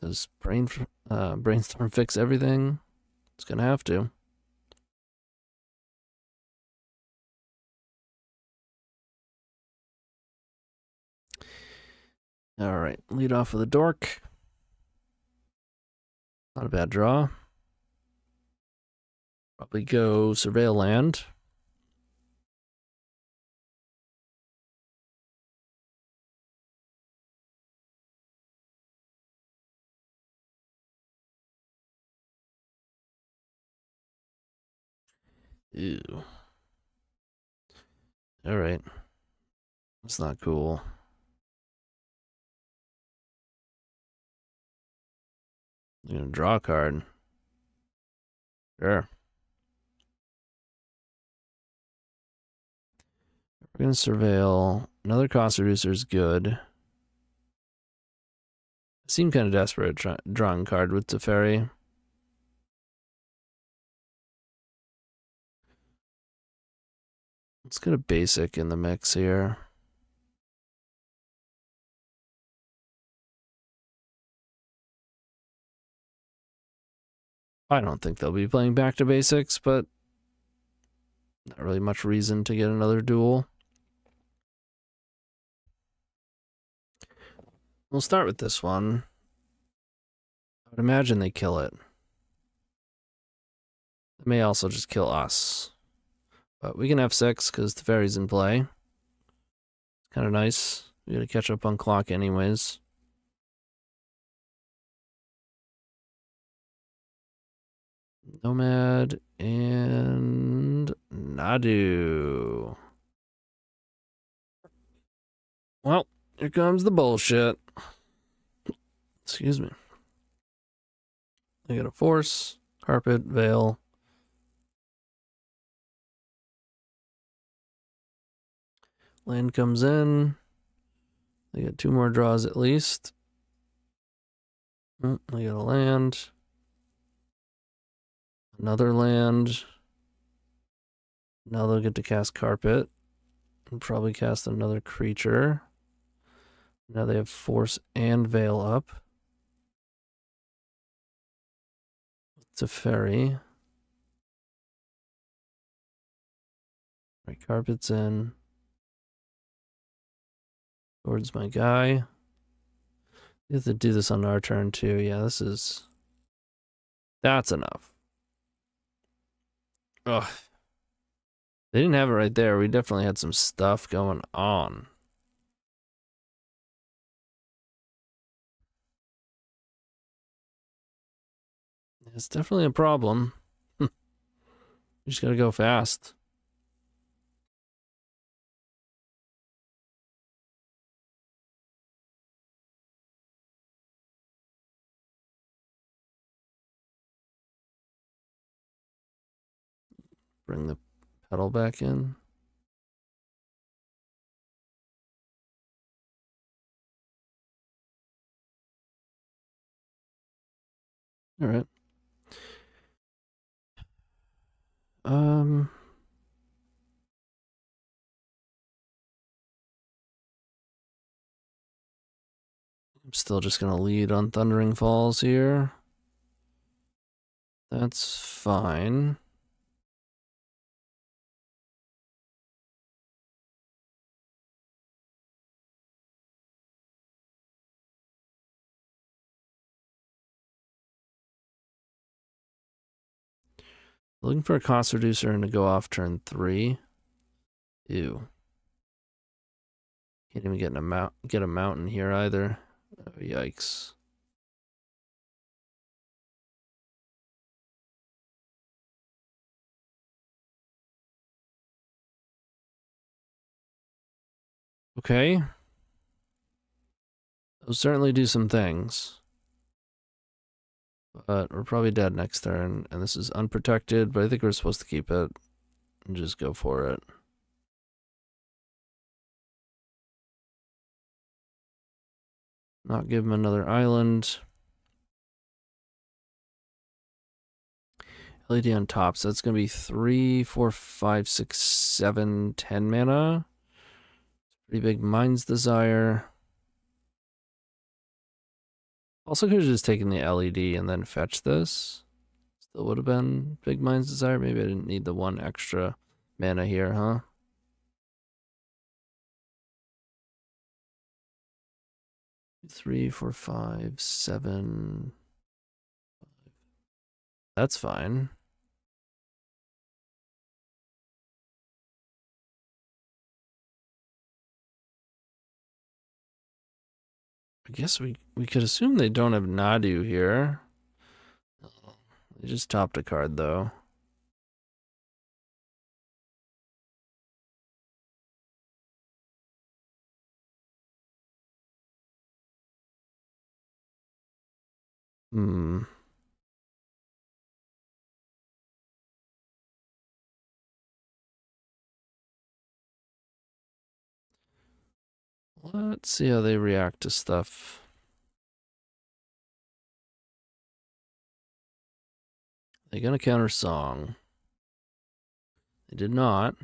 Does Brainstorm fix everything? It's gonna have to. Alright, lead off with a dork. Not a bad draw. Probably go Surveil Land. Ew. Alright. That's not cool. You're gonna draw a card. Sure. We're gonna surveil. Another cost reducer is good. I seem kind of desperate drawing a card with Teferi. Let's get a basic in the mix here. I don't think they'll be playing back to basics, but not really much reason to get another duel. We'll start with this one. I would imagine they kill it. They may also just kill us. But we can F6 because Teferi's in play. Kind of nice. We gotta catch up on clock anyways. Nomad and Nadu. Well, here comes the bullshit. Excuse me. I got a Force, Carpet, Veil. Land comes in. They get 2 more draws at least. They got a land. Another land. Now they'll get to cast Carpet. And probably cast another creature. Now they have Force and Veil up. It's a fairy. Right, Carpet's in. Towards my guy. You have to do this on our turn too. Yeah, this is... That's enough. Ugh. They didn't have it right there. We definitely had some stuff going on. It's definitely a problem. You just gotta go fast. Bring the pedal back in. All right. I'm still just gonna lead on Thundering Falls here. That's fine. Looking for a cost reducer and to go off turn 3. Ew. Can't even get a mountain here either. Oh, yikes. Okay. They'll certainly do some things. But we're probably dead next turn, and this is unprotected, but I think we're supposed to keep it and just go for it. Not give him another island. LED on top, so that's going to be 3, 4, 5, 6, 7, 10 mana. Pretty big Mind's Desire. Also could have just taken the LED and then fetched this. Still would have been big Mind's Desire. Maybe I didn't need the 1 extra mana here, huh? Three, 4, 5, 7. That's fine. I guess we could assume they don't have Nadu here. They just topped a card though. Let's see how they react to stuff. They're gonna counter Song. They did not.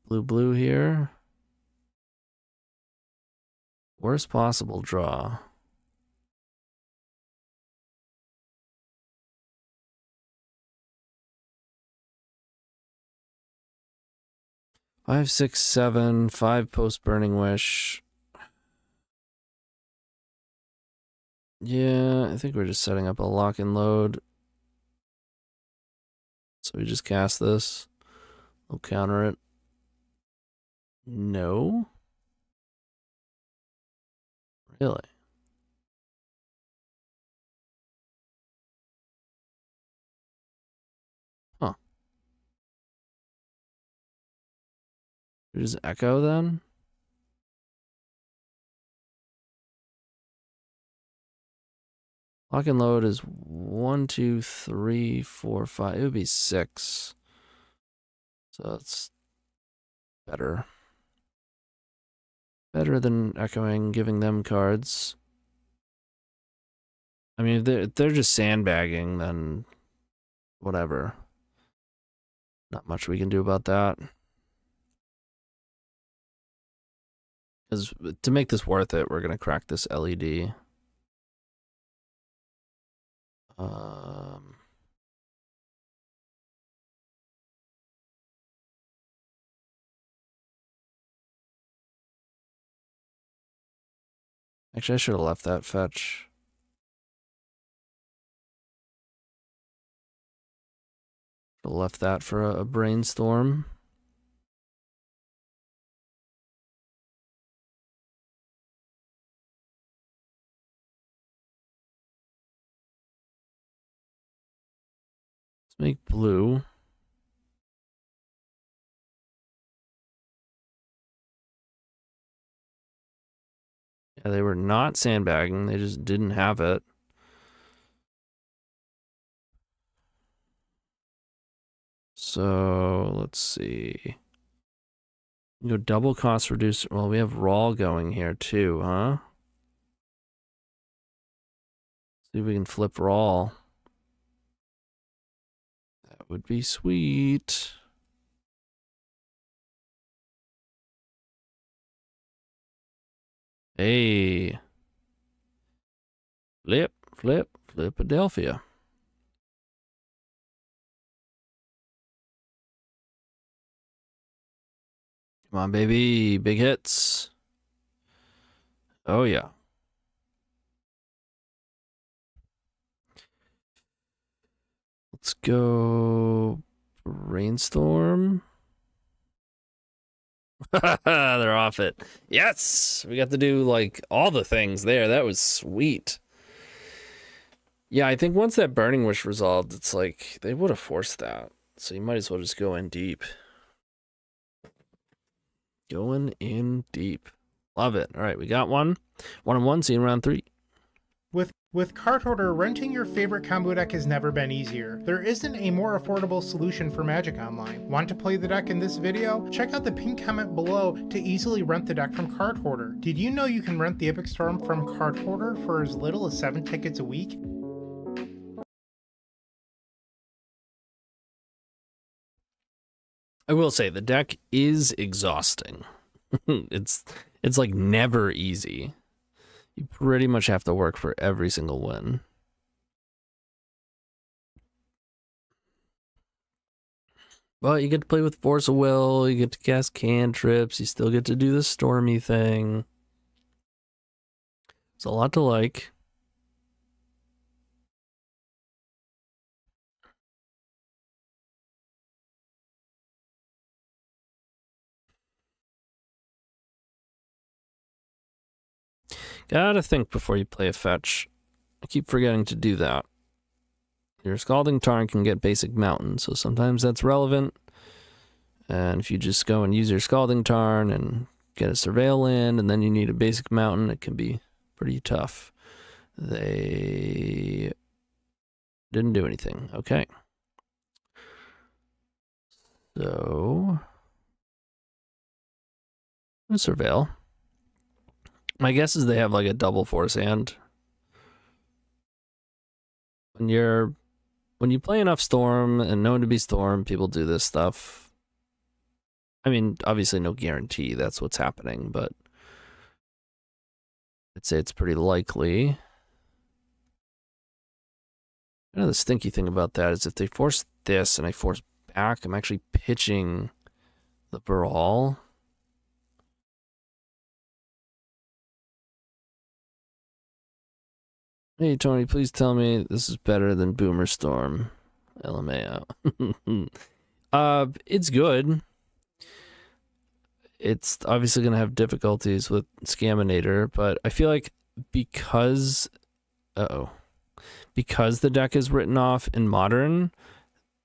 Blue here. Worst possible draw. Five, 6, 7, 5 post Burning Wish. Yeah, I think we're just setting up a lock and load. So we just cast this. We'll counter it. No. Really? Huh. Just echo then? Lock and load is 1, 2, 3, 4, 5. It would be 6. So it's better. Better than echoing, giving them cards. I mean, if they're just sandbagging, then whatever. Not much we can do about that. Because to make this worth it, we're going to crack this LED. Actually, I should have left that fetch. Left that for a Brainstorm. Let's make blue. Yeah, they were not sandbagging. They just didn't have it. So let's see. Go double cost reducer. Well, we have RAL going here too, huh? See if we can flip RAL. That would be sweet. Hey. Flipadelphia. Come on, baby. Big hits. Oh, yeah. Let's go Brainstorm. They're off it. Yes! We got to do, like, all the things there. That was sweet. Yeah, I think once that Burning Wish resolved, it's like, they would have forced that. So you might as well just go in deep. Going in deep. Love it. All right, we got one. 1-on-1, see you in round 3. With Card Hoarder, renting your favorite combo deck has never been easier. There isn't a more affordable solution for Magic Online. Want to play the deck in this video? Check out the pinned comment below to easily rent the deck from Card Hoarder. Did you know you can rent the Izzet Storm from Card Hoarder for as little as 7 tickets a week? I will say the deck is exhausting. It's like never easy. You pretty much have to work for every single win. But you get to play with Force of Will, you get to cast cantrips, you still get to do the Stormy thing. It's a lot to like. Gotta think before you play a fetch. I keep forgetting to do that. Your Scalding Tarn can get basic Mountain, so sometimes that's relevant. And if you just go and use your Scalding Tarn and get a Surveil in, and then you need a basic Mountain, it can be pretty tough. They didn't do anything. Okay. So, Surveil. My guess is they have like a double force hand. When you play enough Storm and known to be Storm, people do this stuff. I mean, obviously no guarantee that's what's happening, but I'd say it's pretty likely. The stinky thing about that is if they force this and I force back, I'm actually pitching the Baral. Hey, Tony, please tell me this is better than Boomer Storm. LMAO. It's good. It's obviously going to have difficulties with Scaminator, but I feel like because because the deck is written off in Modern,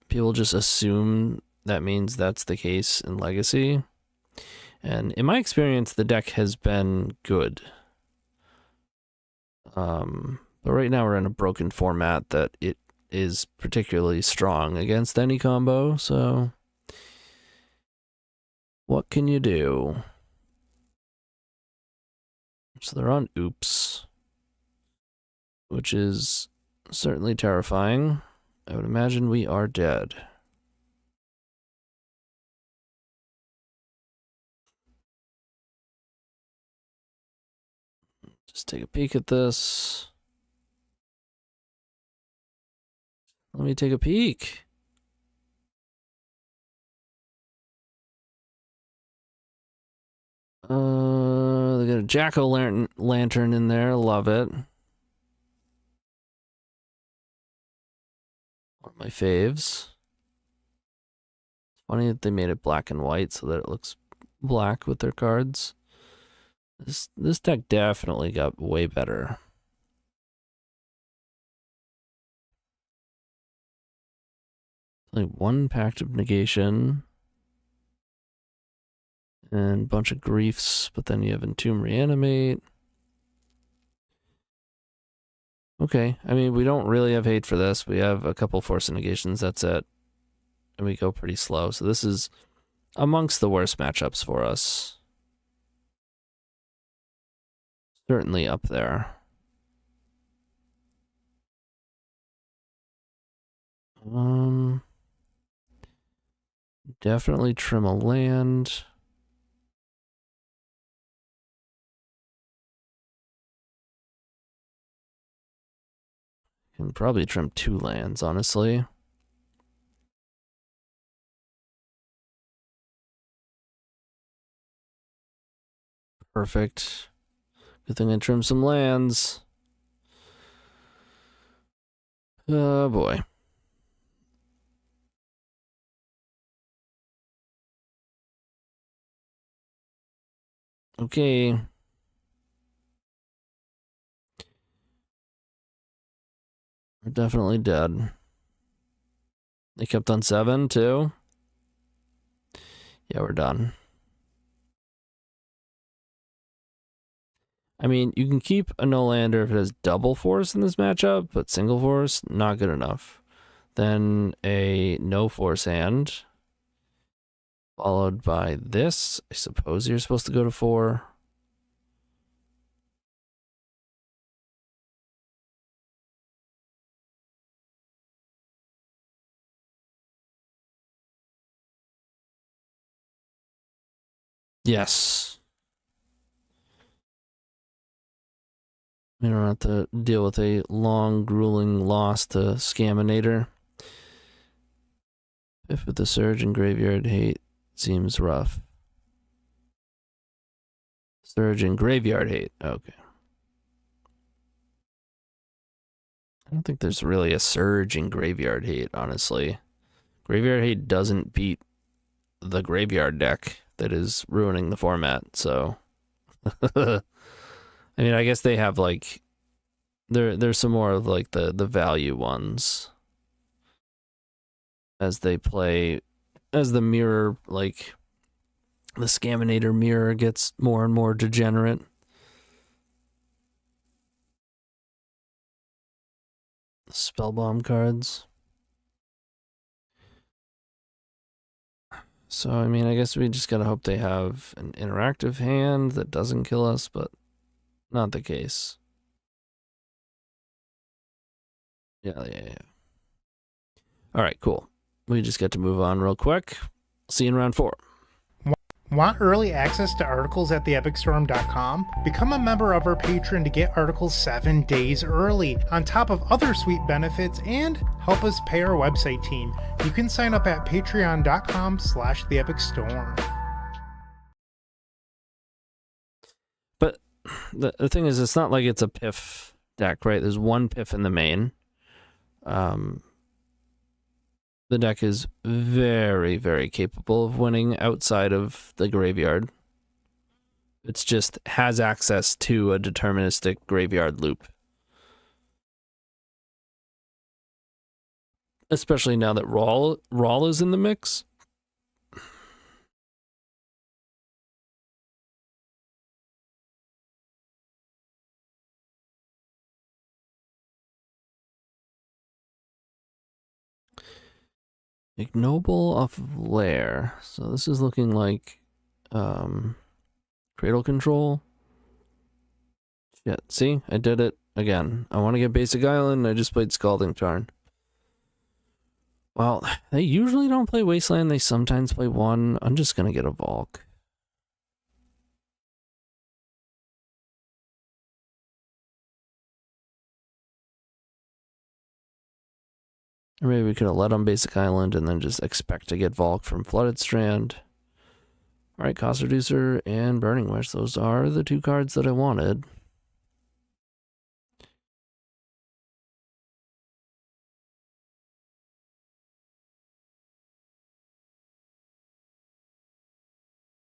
people just assume that means that's the case in Legacy. And in my experience, the deck has been good. But right now we're in a broken format that it is particularly strong against any combo, so what can you do? So they're on Oops, which is certainly terrifying. I would imagine we are dead. Just take a peek at this. Let me take a peek. They got a jack-o'-lantern in there. Love it. One of my faves. Funny that they made it black and white so that it looks black with their cards. This deck definitely got way better. Like one Pact of Negation and a bunch of griefs, but then you have Entomb Reanimate. Okay, I mean, we don't really have hate for this. We have a couple Force Negations, that's it. And we go pretty slow. So this is amongst the worst matchups for us. Certainly up there. Definitely trim a land. Can probably trim 2 lands, honestly. Perfect. Good thing I trimmed some lands. Oh boy. Okay. We're definitely dead. They kept on 7 too. Yeah, we're done. I mean, you can keep a no-lander if it has double force in this matchup, but single force, not good enough. Then a no-force hand, followed by this. I suppose you're supposed to go to 4. Yes. We don't have to deal with a long, grueling loss to Scaminator. If with the Surge and Graveyard Hate seems rough. Surge and Graveyard Hate. Okay. I don't think there's really a Surge in Graveyard Hate, honestly. Graveyard Hate doesn't beat the Graveyard deck that is ruining the format, so... I mean, I guess they have, like... There's some more of, like, the value ones. As they play... As the mirror, like... The Scaminator mirror gets more and more degenerate. Spellbomb cards. So, I mean, I guess we just gotta hope they have an interactive hand that doesn't kill us, but not the case. Yeah. Alright, cool. We just get to move on real quick. See you in round 4. Want early access to articles at theepicstorm.com? Become a member of our Patreon to get articles 7 days early, on top of other sweet benefits, and help us pay our website team. You can sign up at patreon.com/theepicstorm. But the thing is, it's not like it's a piff deck, right? There's one piff in the main. The deck is very, very capable of winning outside of the graveyard. It's just has access to a deterministic graveyard loop. Especially now that RAL is in the mix. Ignoble off of Lair. So this is looking like Cradle control. Shit, see? I did it again. I want to get Basic Island, I just played Scalding Tarn. Well, they usually don't play Wasteland, they sometimes play one. I'm just gonna get a Volk. Or maybe we could have let on Basic Island and then just expect to get Volk from Flooded Strand. Alright, Cost Reducer and Burning Wish. Those are the two cards that I wanted.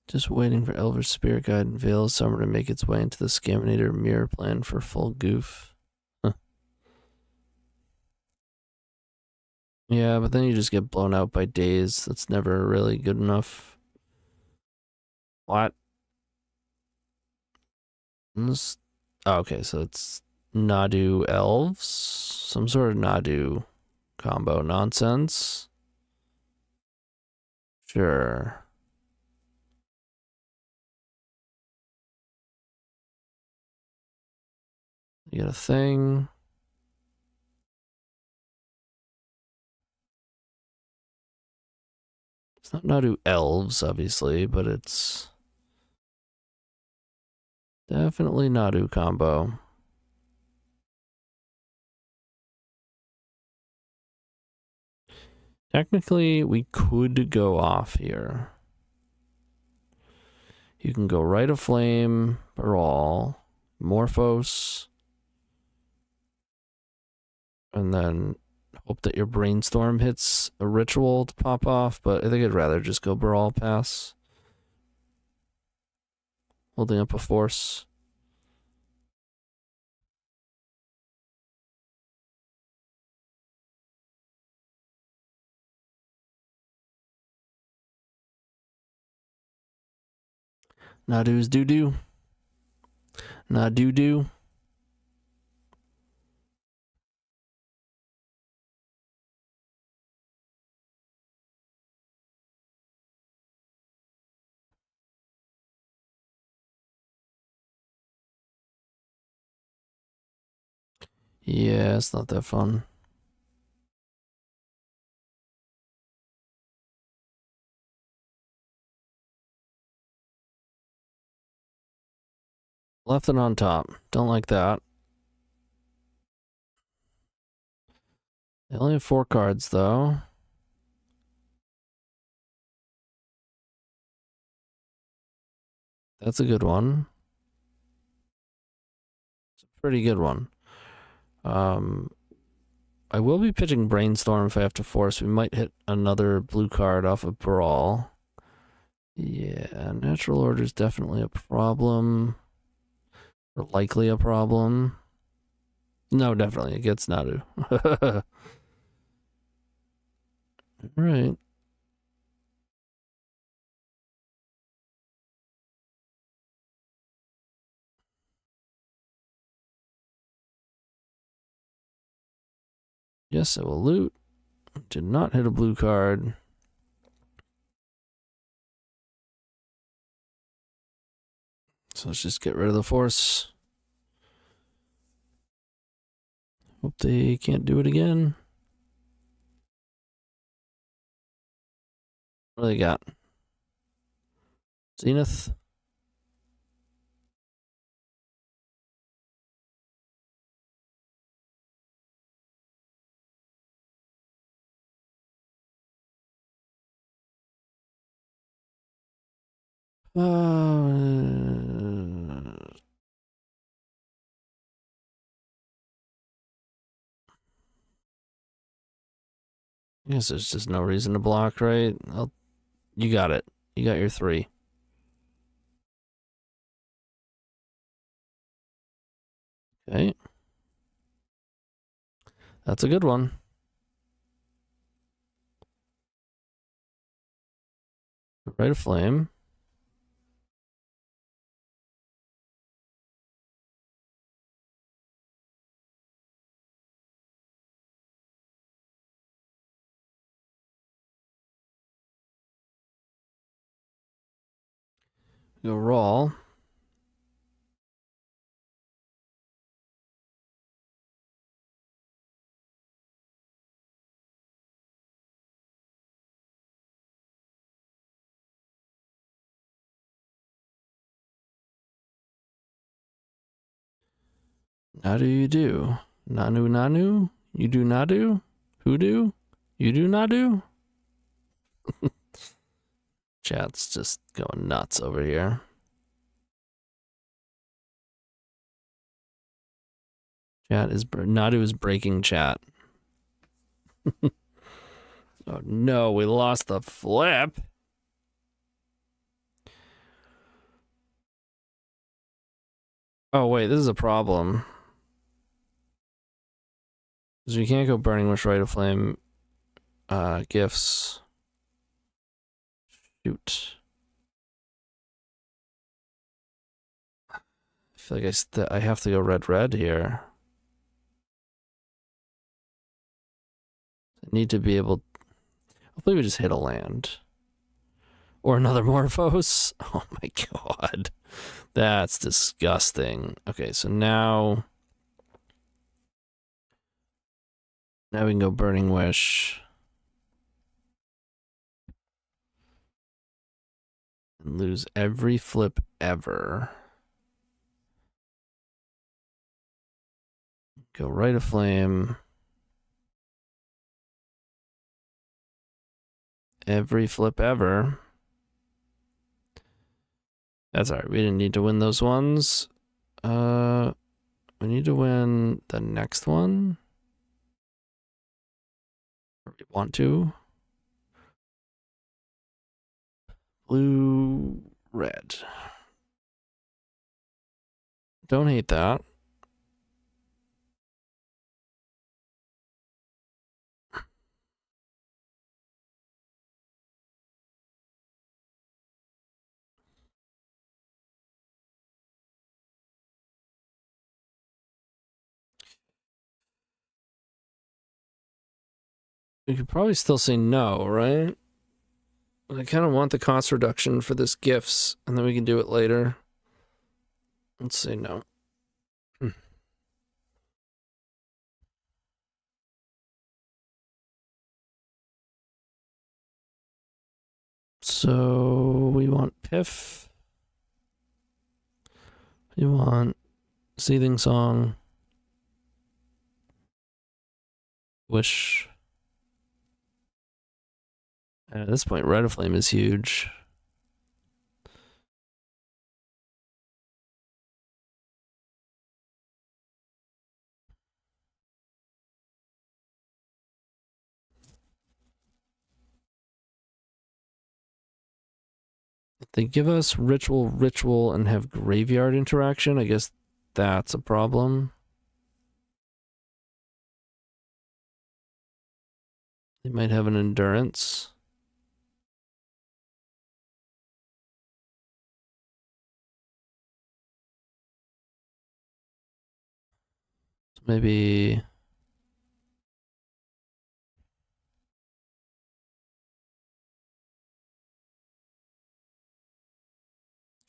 Just waiting for Elver's Spirit Guide and Veil of Summer to make its way into the Scaminator mirror plan for full goof. Huh. Yeah, but then you just get blown out by Daze. That's never really good enough. What? This... Oh, okay, so it's Nadu Elves? Some sort of Nadu combo nonsense. Sure. You get a thing. It's not Nadu Elves, obviously, but it's definitely Nadu combo. Technically, we could go off here. You can go Rite of Flame, Baral, Morphose, and then hope that your Brainstorm hits a ritual to pop off, but I think I'd rather just go Baral pass. Holding up a force. Nadu's doo-doo. Nadu-doo. Yeah, it's not that fun. Left it on top. Don't like that. They only have 4 cards, though. That's a good one. It's a pretty good one. I will be pitching Brainstorm if I have to force. We might hit another blue card off of Baral. Yeah, Natural Order is definitely a problem. Or likely a problem. No, definitely. It gets Nadu. Alright. Yes, I will loot. Did not hit a blue card. So let's just get rid of the force. Hope they can't do it again. What do they got? Zenith. I guess there's just no reason to block, right? You got it. You got your 3. Okay. That's a good one. Right of flame. Go RAL. Nadu you do. Nanu? You do Nadu? Who do? You do Nadu? Chat's just going nuts over here. Nadu is breaking chat. Oh no, we lost the flip. Oh wait, this is a problem. Because we can't go Burning Wish, Right of Flame, Gifts. Shoot. I feel like I have to go red here. I need to be able... Hopefully we just hit a land. Or another Morphose. Oh my god. That's disgusting. Okay, so now... Now we can go Burning Wish. And lose every flip ever. Go Right of Flame. Every flip ever. That's alright. We didn't need to win those ones. We need to win the next one. Or we want to. Blue, red. Don't hate that. We could probably still say no, right? I kind of want the cost reduction for this gifts, and then we can do it later. Let's say no. So we want Piff. We want Seething Song. Wish. And at this point, Red of Flame is huge. If they give us ritual, and have graveyard interaction, I guess that's a problem. They might have an endurance. Maybe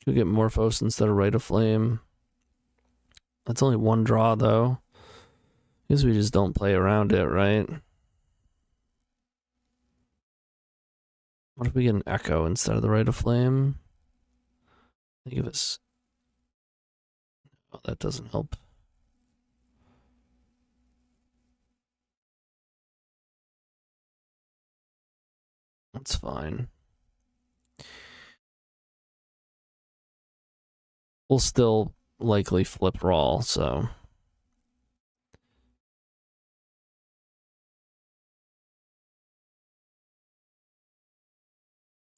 could get Morphose instead of Right of Flame. That's only one draw though. I guess we just don't play around it, right? What if we get an Echo instead of the Right of Flame? They give us... Oh, that doesn't help. That's fine. We'll still likely flip RAL, so...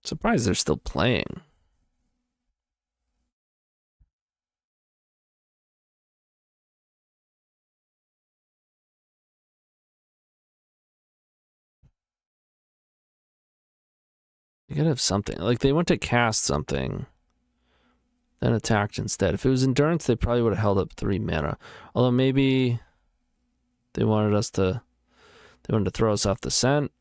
Surprised they're still playing. You gotta have something. Like, they went to cast something, then attacked instead. If it was Endurance, they probably would have held up 3 mana. Although maybe they wanted to throw us off the scent.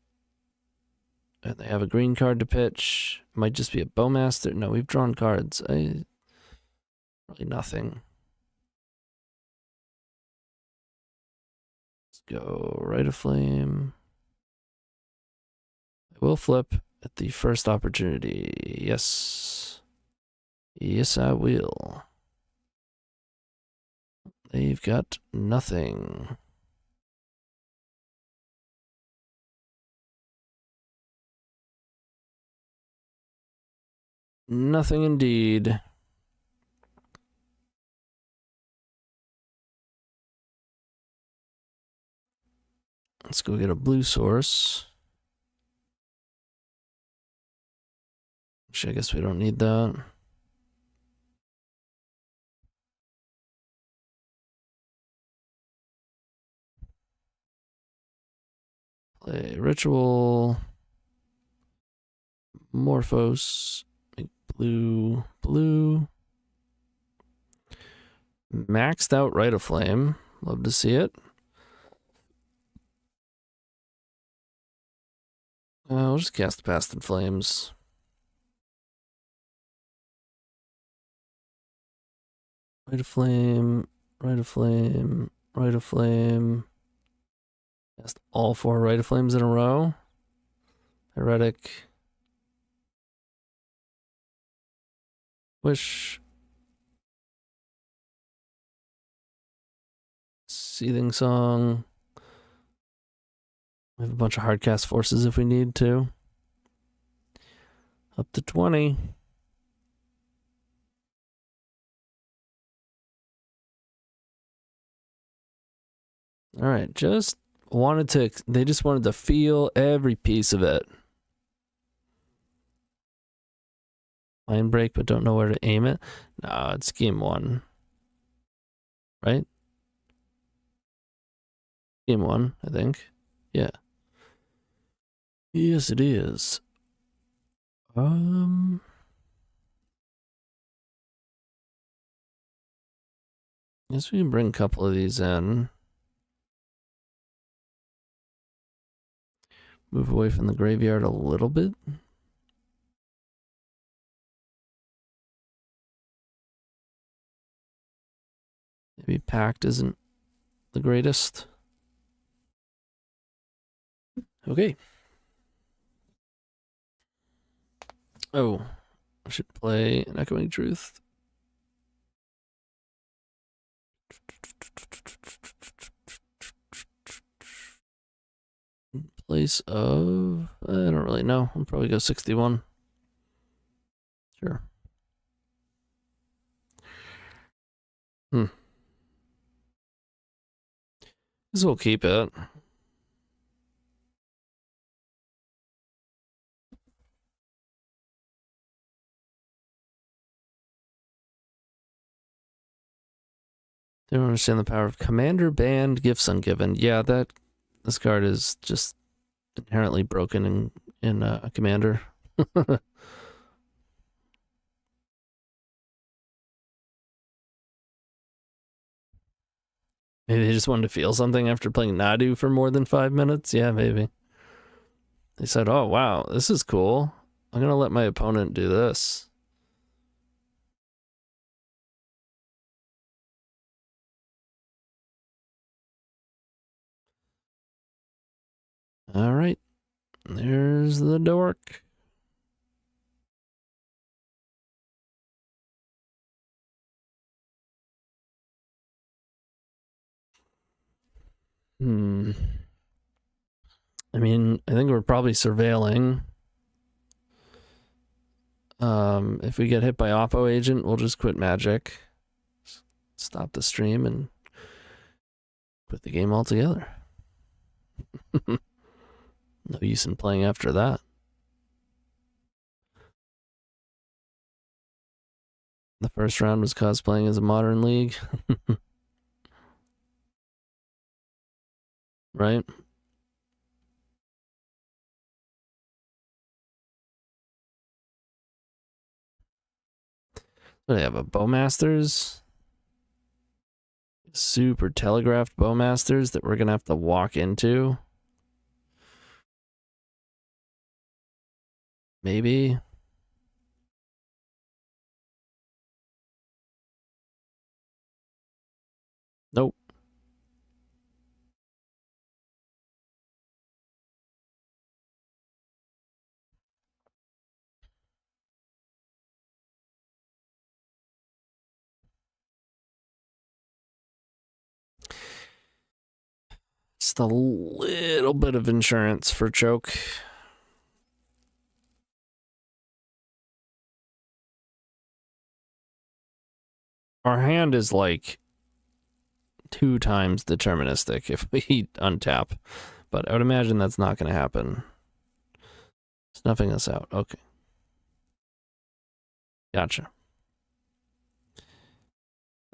And they have a green card to pitch. Might just be a Bowmaster. No, we've drawn cards. Really nothing. Let's go Rite of Flame. I will flip at the first opportunity. Yes. Yes, I will. They've got nothing. Nothing indeed. Let's go get a blue source. Actually, I guess we don't need that. Play Ritual. Morphose. Make blue. Blue. Maxed out Rite of Flame. Love to see it. I'll just cast Past in Flames. Rite of Flame. Rite of Flame. Rite of Flame. Cast all 4 Rite of Flames in a row. Heretic. Wish. Seething Song. We have a bunch of hardcast forces if we need to. Up to 20. All right, they just wanted to feel every piece of it. Line break, but don't know where to aim it. No, it's game 1. Right? Game 1, I think. Yeah. Yes, it is. Guess we can bring a couple of these in. Move away from the graveyard a little bit. Maybe Pact isn't the greatest. Okay. Oh, I should play an Echoing Truth. In place of, I don't really know. I'll probably go 61. Sure. This will keep it. They don't understand the power of Commander Banned, Gifts Ungiven. Yeah, this card is just inherently broken in Commander. Maybe they just wanted to feel something after playing Nadu for more than 5 minutes. Yeah, maybe. They said, oh, wow, this is cool. I'm going to let my opponent do this. All right. There's the dork. I mean, I think we're probably surveilling. If we get hit by Oppo Agent, we'll just quit Magic. Stop the stream and quit the game altogether. No use in playing after that. The first round was cosplaying as a Modern League. Right? What do they have? A Bowmasters? Super telegraphed Bowmasters that we're gonna have to walk into. Maybe. Nope. Just a little bit of insurance for choke. Our hand is like 2 times deterministic if we untap, but I would imagine that's not going to happen. Snuffing us out. Okay. Gotcha.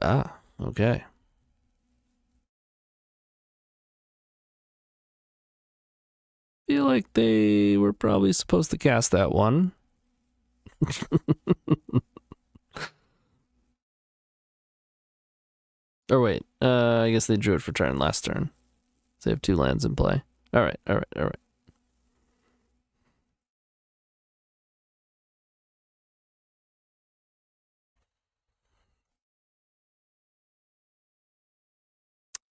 Ah, okay. Feel like they were probably supposed to cast that one. Or wait, I guess they drew it for turn last turn. So they have 2 lands in play. Alright.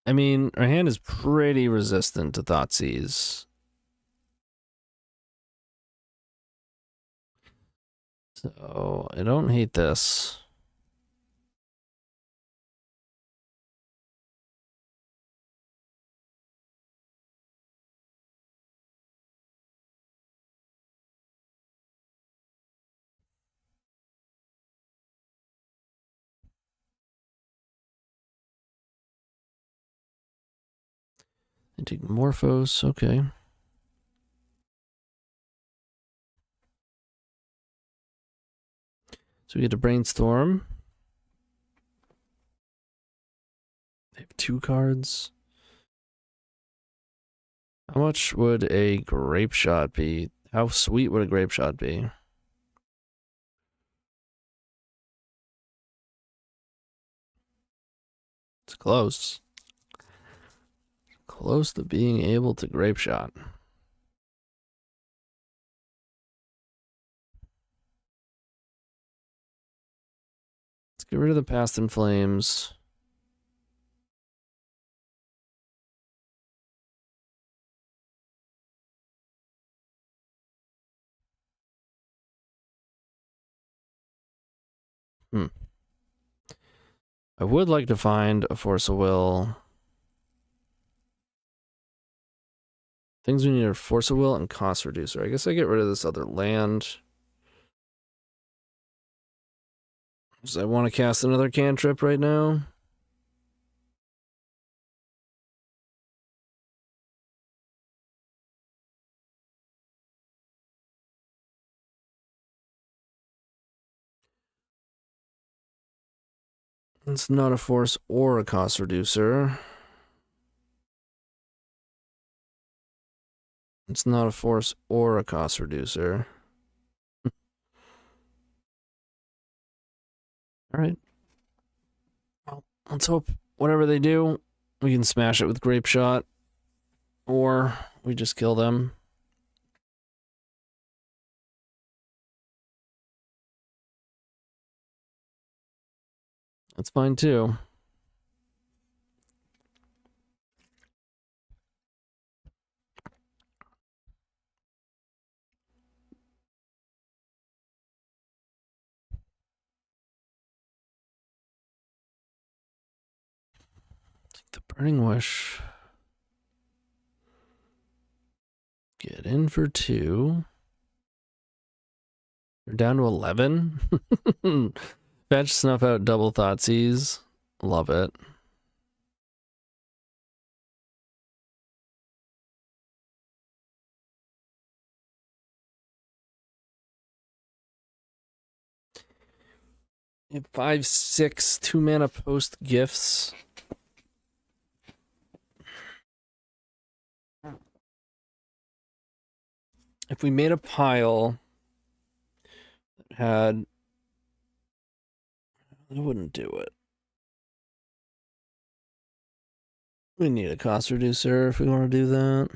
I mean, our hand is pretty resistant to Thoughtseize. So, I don't hate this. I take Morphos, okay. So we get to Brainstorm. They have 2 cards. How much would a Grapeshot be? How sweet would a Grapeshot be? It's close. Close to being able to Grapeshot. Let's get rid of the Past in Flames. I would like to find a Force of Will. Things we need are Force of Will and Cost Reducer. I guess I get rid of this other land. Because I want to cast another cantrip right now. It's not a Force or a Cost Reducer. It's not a Force or a Cost Reducer. Alright. Well, let's hope whatever they do, we can smash it with Grapeshot. Or we just kill them. That's fine too. Take the Burning Wish. Get in for 2. We're down to 11. Fetch, snuff out, double Thoughtseize. Love it. We have 5/6 2-mana post gifts. If we made a pile that had I wouldn't do it. We need a cost reducer if we want to do that.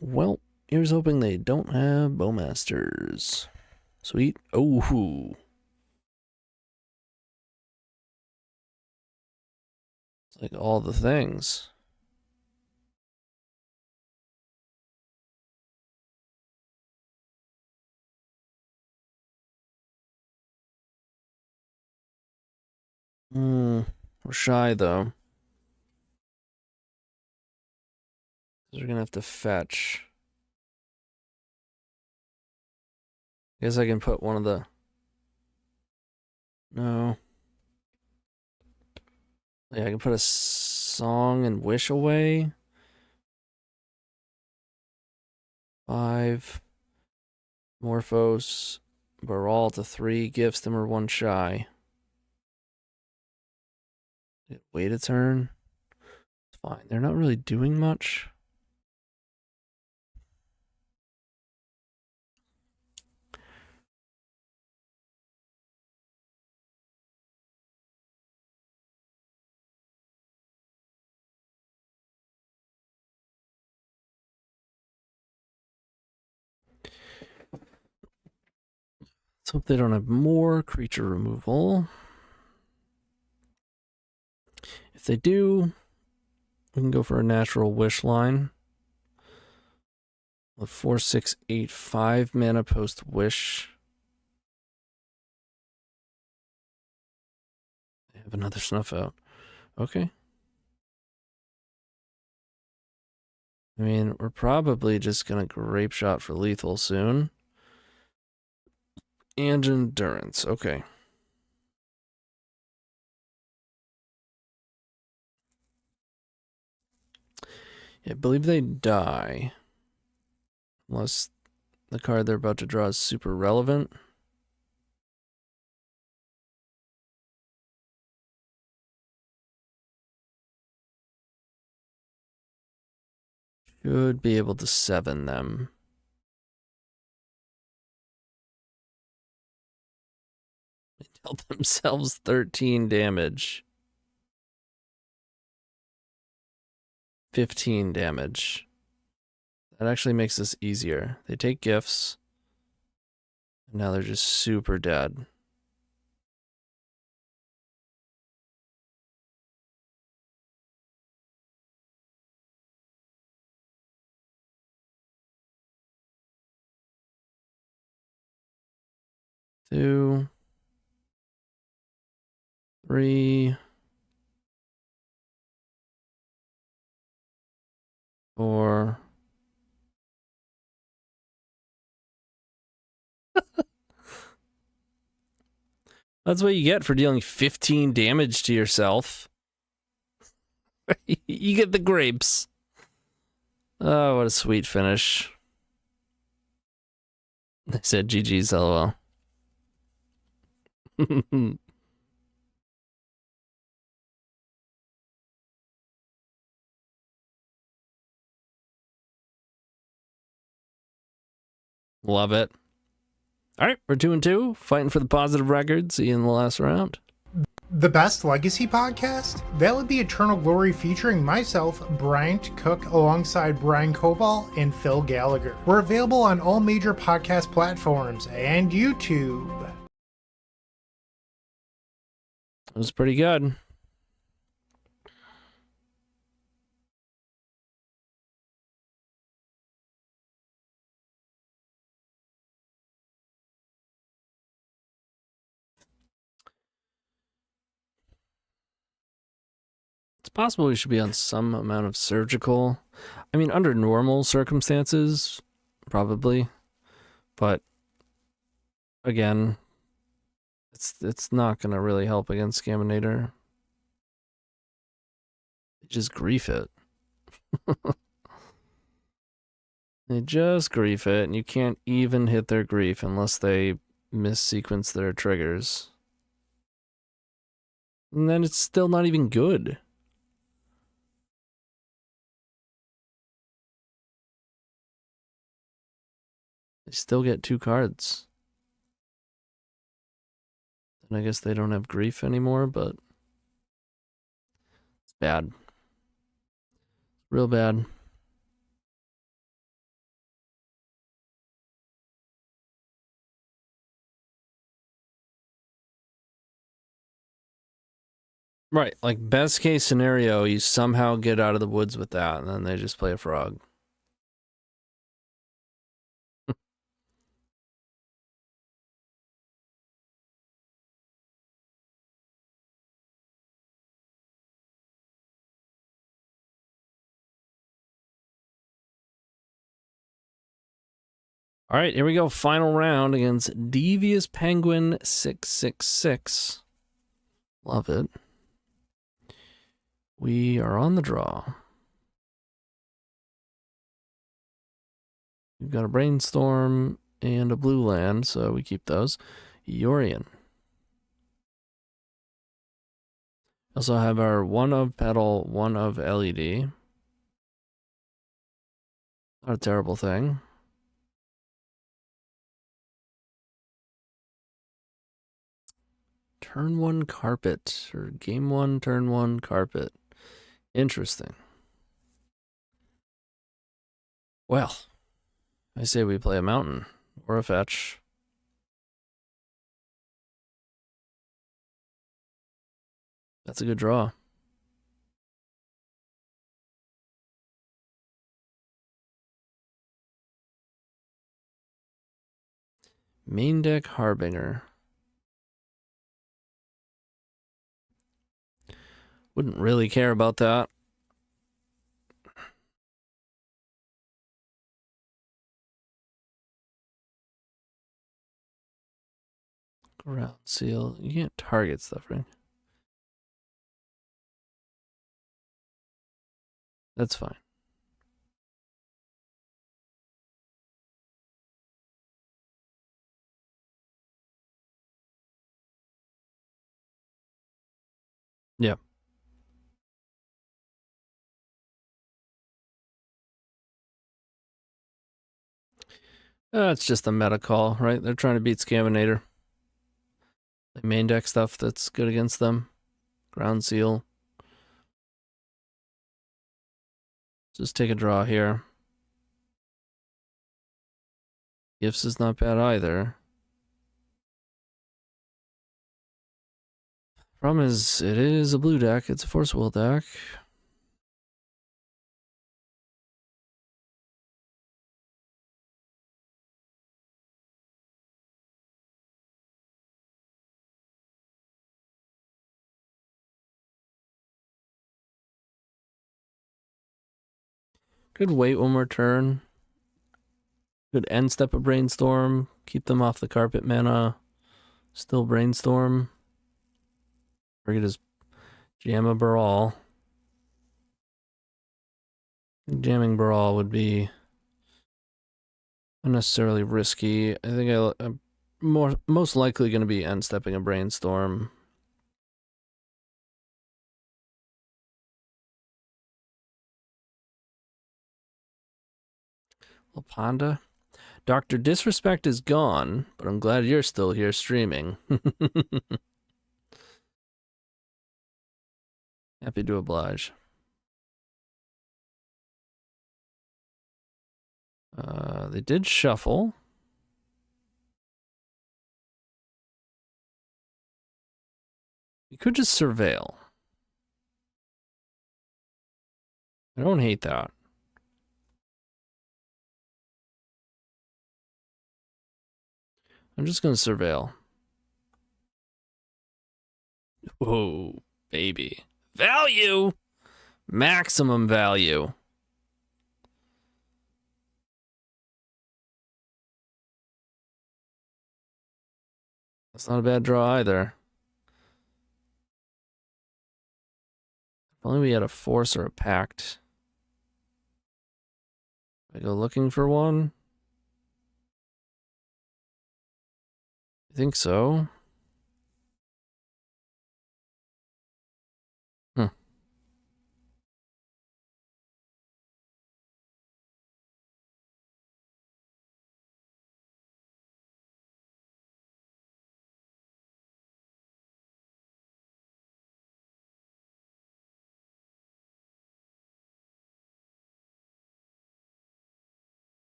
Well, here's hoping they don't have Bowmasters. Sweet. Oh. It's like all the things. We're shy though. We're gonna have to fetch. I guess I can put one of the... No. Yeah, I can put a song and wish away. 5. Morphose. Baral to 3 gifts, then we're 1 shy. Wait a turn. It's fine. They're not really doing much. Let's hope they don't have more creature removal. If they do, we can go for a natural wish line. With 4, 6, 8, 5 mana post wish. They have another snuff out. Okay. I mean, we're probably just gonna Grapeshot for lethal soon. And endurance. Okay. I believe they die. Unless the card they're about to draw is super relevant. Should be able to 7 them. They dealt themselves 13 damage. 15 damage. That actually makes this easier. They take gifts. And now they're just super dead. Two. 3. 4. That's what you get for dealing 15 damage to yourself. You get the grapes. Oh, what a sweet finish. They said GG's LOL. Love it. All right, we're 2-2, fighting for the positive record. See you in the last round. The Best Legacy podcast? That would be Eternal Glory featuring myself, Bryant Cook, alongside Brian Cobal and Phil Gallagher. We're available on all major podcast platforms and YouTube. It was pretty good. It's possible we should be on some amount of surgical. I mean, under normal circumstances, probably. But again, it's not going to really help against Scaminator. Just grief it. They just grief it, and you can't even hit their grief unless they missequence their triggers. And then it's still not even good. They still get 2 cards. And I guess they don't have grief anymore, but it's bad. Real bad. Right, like best case scenario, you somehow get out of the woods with that, and then they just play a frog. All right, here we go. Final round against Devious Penguin 666. Love it. We are on the draw. We've got a Brainstorm and a blue land, so we keep those. Yorion. Also have our one of Petal, one of LED. Not a terrible thing. Turn 1 carpet, or game 1, turn 1 carpet. Interesting. Well, I say we play a mountain or a fetch. That's a good draw. Main deck Harbinger. Wouldn't really care about that. Ground seal. You can't target stuff, right? That's fine. Yeah. It's just a meta call, right? They're trying to beat Scaminator. They main deck stuff that's good against them. Ground seal. Just take a draw here. Gifts is not bad either. Problem is, it is a blue deck. It's a Force Will deck. Could wait one more turn. Could end step a Brainstorm. Keep them off the carpet mana. Still Brainstorm. Or could just jam a Baral. Jamming Baral would be unnecessarily risky. I think I'm most likely going to be end stepping a Brainstorm. Lapanda. Dr. Disrespect is gone, but I'm glad you're still here streaming. Happy to oblige. They did shuffle. You could just surveil. I don't hate that. I'm just going to surveil. Whoa, baby. Value! Maximum value. That's not a bad draw either. If only we had a force or a pact. I go looking for one? I think so.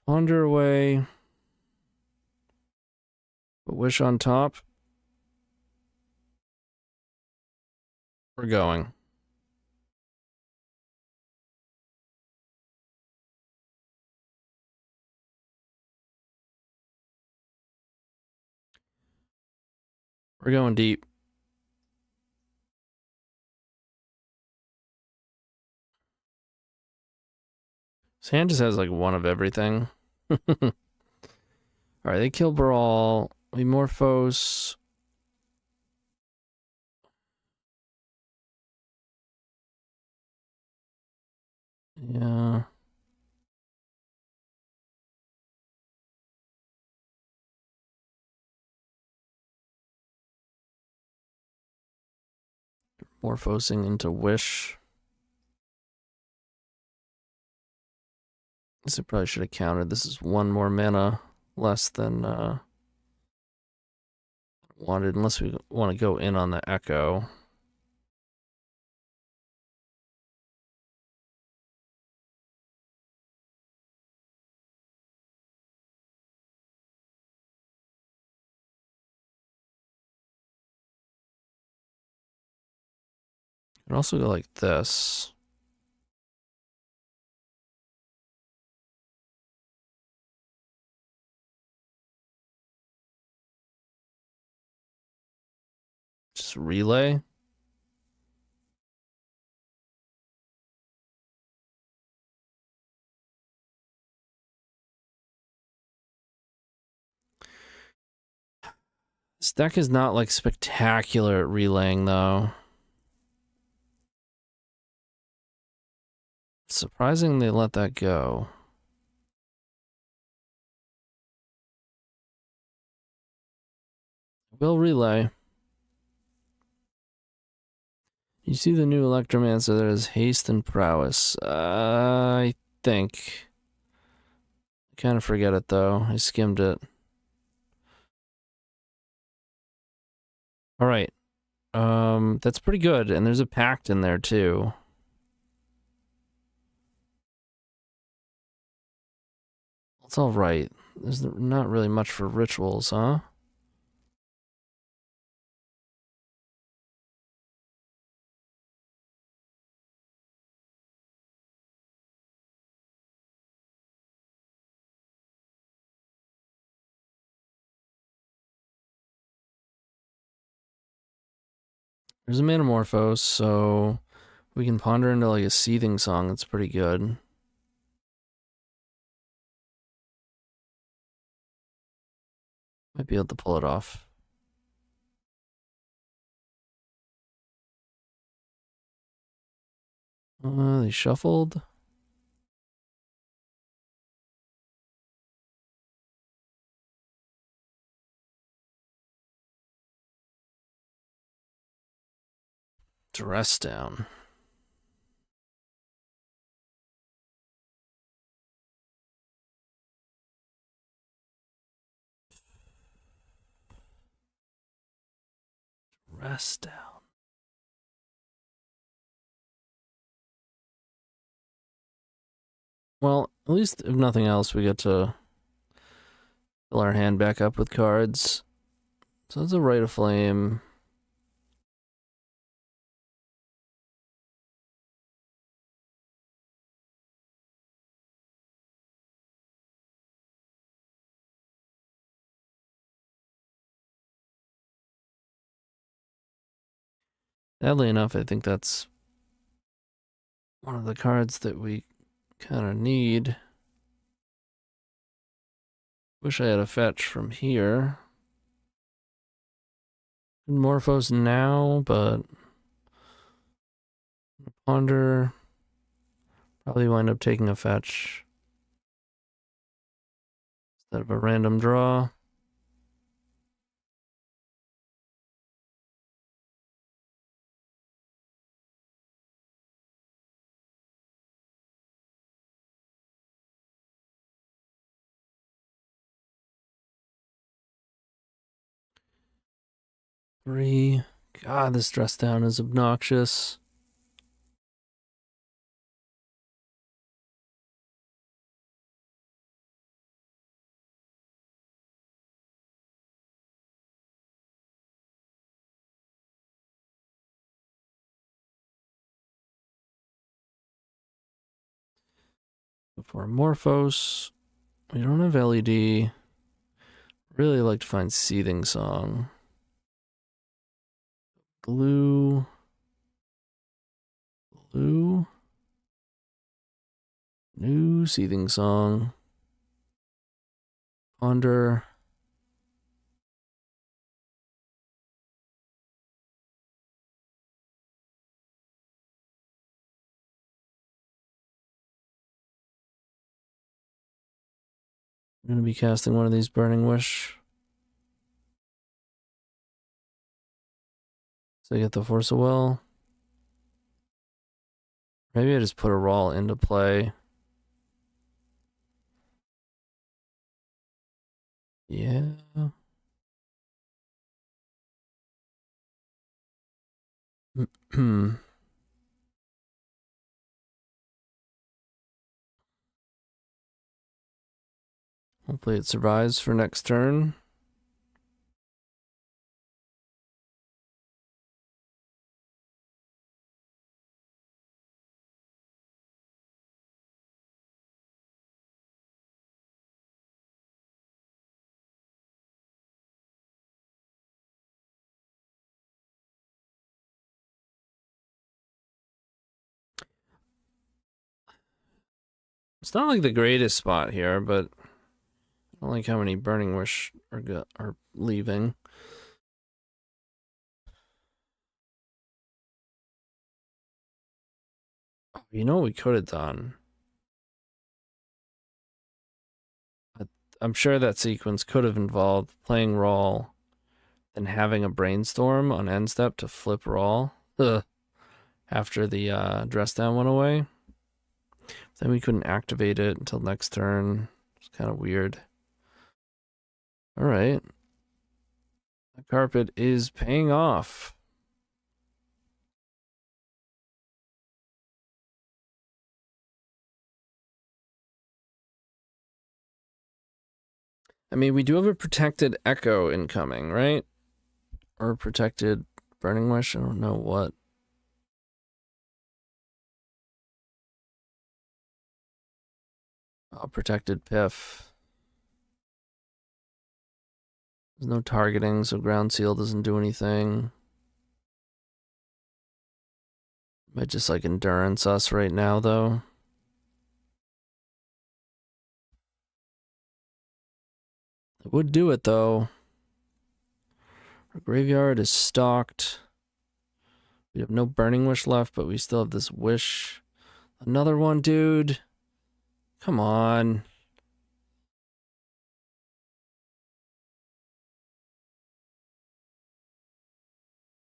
Ponder away. Put Wish on top. We're going. We're going deep. This hand just has like one of everything. Alright, they kill Baral. We Morphose. Yeah. Morphosing into Wish. This I probably should have counted. This is one more mana less than wanted, unless we want to go in on the Echo. Could also go like this. Just relay. This deck is not like spectacular at relaying though. Surprising they let that go. Will relay. You see the new Electromancer that has haste and prowess. I think. I kind of forget it though. I skimmed it. Alright. That's pretty good, and there's a pact in there too. It's alright. There's not really much for rituals, huh? There's a Manamorphose, so we can ponder into like a Seething Song. That's pretty good. Might be able to pull it off. They shuffled. Dress down. Dress down. Well, at least if nothing else, we get to fill our hand back up with cards. So it's a Rite of Flame. Sadly enough, I think that's one of the cards that we kind of need. Wish I had a fetch from here. Morphose now, but ponder. Probably wind up taking a fetch instead of a random draw. Three. God, this dress down is obnoxious. For Morphos, we don't have LED. Really like to find Seething Song. Blue. New Seething Song. Ponder. I'm going to be casting one of these Burning Wish. So I get the Force of Will. Maybe I just put a RAL into play. Yeah. Hopefully it survives for next turn. It's not like the greatest spot here, but I don't like how many Burning Wish are leaving. You know what we could have done? I'm sure that sequence could have involved playing RAL and having a Brainstorm on end step to flip RAL after the dress down went away. Then we couldn't activate it until next turn. It's kind of weird. All right. The carpet is paying off. I mean, we do have a protected Echo incoming, right? Or a protected Burning Wish. I don't know what. Oh, protected Piff. There's no targeting, so Ground Seal doesn't do anything. Might just like endurance us right now, though. It would do it, though. Our graveyard is stocked. We have no Burning Wish left, but we still have this Wish. Another one, dude. Come on.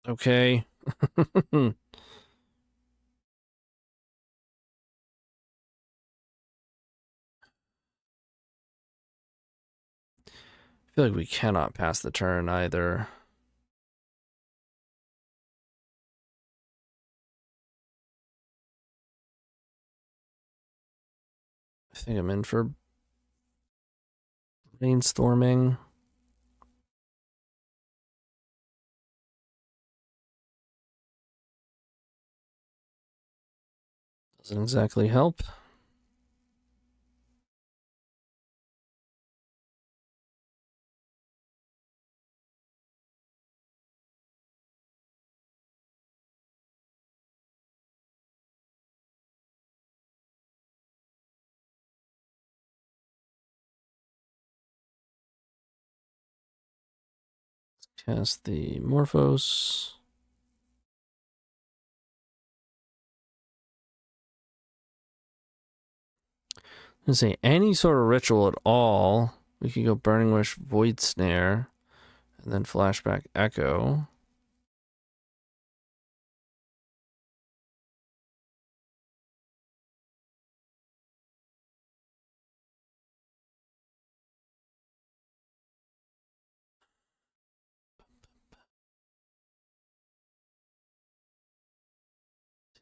Okay. I feel like we cannot pass the turn either. I think I'm in for brainstorming. Doesn't exactly help. Cast the Morphos. I'm gonna say any sort of ritual at all. We could go Burning Wish, Void Snare, and then Flashback Echo.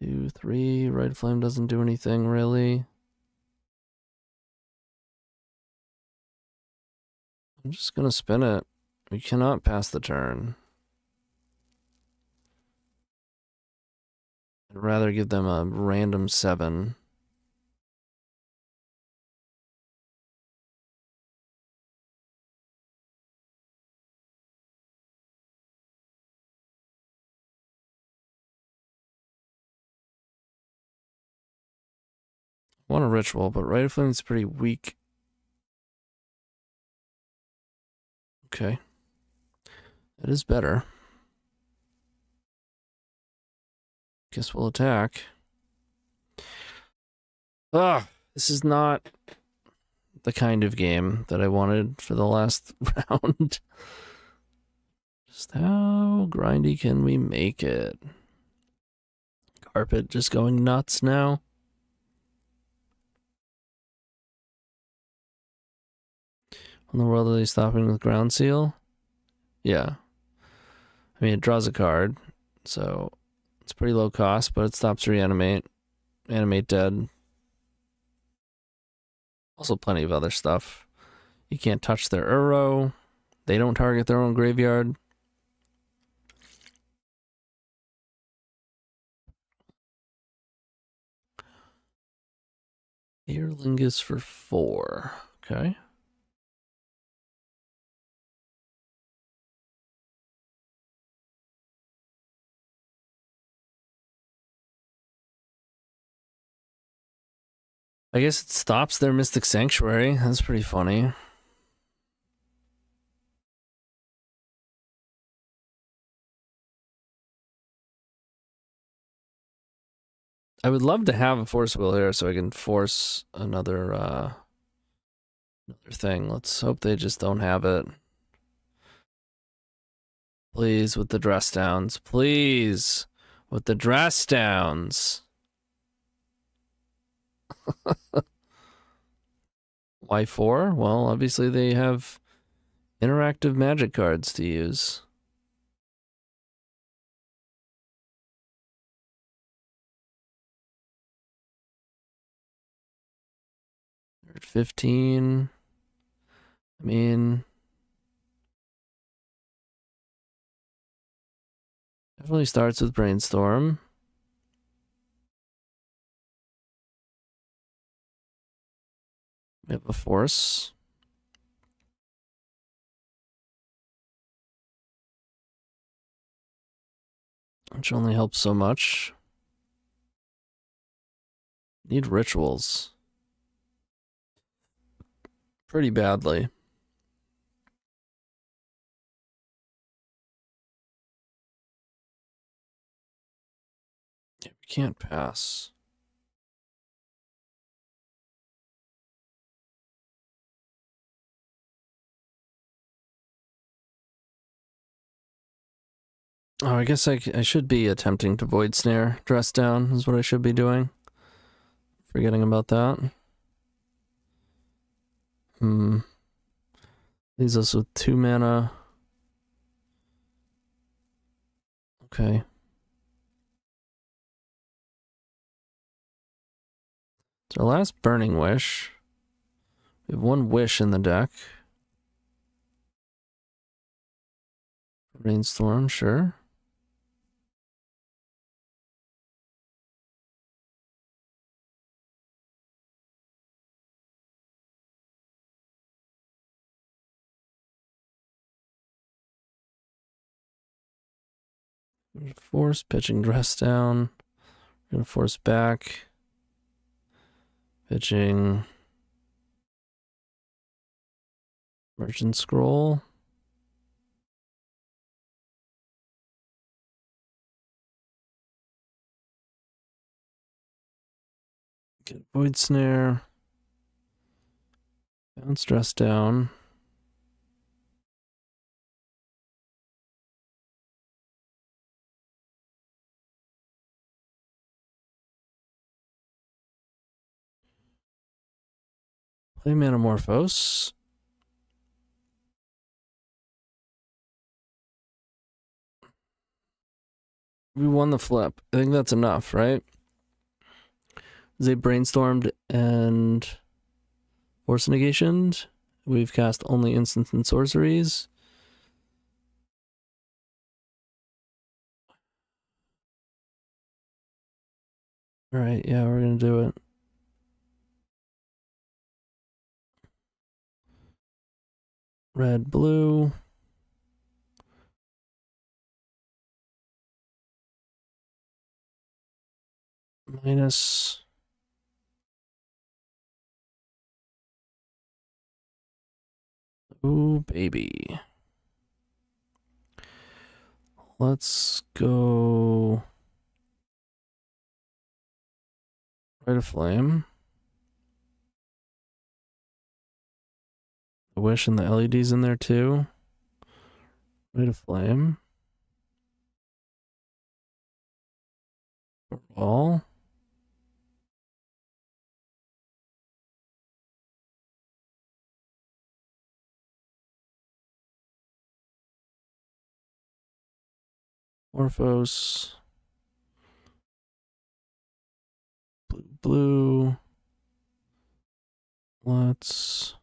Two, three. Red Flame doesn't do anything really. I'm just gonna spin it. We cannot pass the turn. I'd rather give them a random 7. Want a ritual, but Rite of Flame is pretty weak. Okay. That is better. Guess we'll attack. Ah, this is not the kind of game that I wanted for the last round. Just how grindy can we make it? Carpet just going nuts now. In the world, are they stopping with Ground Seal? Yeah. I mean, it draws a card, so it's pretty low cost, but it stops Reanimate. Animate Dead. Also plenty of other stuff. You can't touch their Uro. They don't target their own graveyard. Earlingus for 4. Okay. I guess it stops their Mystic Sanctuary. That's pretty funny. I would love to have a Force Will here so I can force another thing. Let's hope they just don't have it. Please, with the dress downs. Please, with the dress downs. Why 4? Well, obviously they have interactive magic cards to use. They're at 15. I mean, definitely starts with Brainstorm. We have a Force. Which only helps so much. Need rituals. Pretty badly. Yeah, we can't pass. Oh, I guess I should be attempting to Void Snare. Dress down is what I should be doing. Forgetting about that. Leaves us with 2 mana. Okay. It's our last Burning Wish. We have 1 Wish in the deck. Brainstorm, sure. Force, pitching dress down. We're gonna force back. Pitching. Merchant Scroll. Get Void Snare. Bounce dress down. Play Manamorphose. We won the flip. I think that's enough, right? They brainstormed and force negationed. We've cast only instants and sorceries. Alright, yeah, we're gonna do it. Red, blue. Minus Oh, baby. Let's go. Rite of Flame. The Wish and the LEDs in there too. Rite of Flame. Baral. Manamorphose. Blue. Let's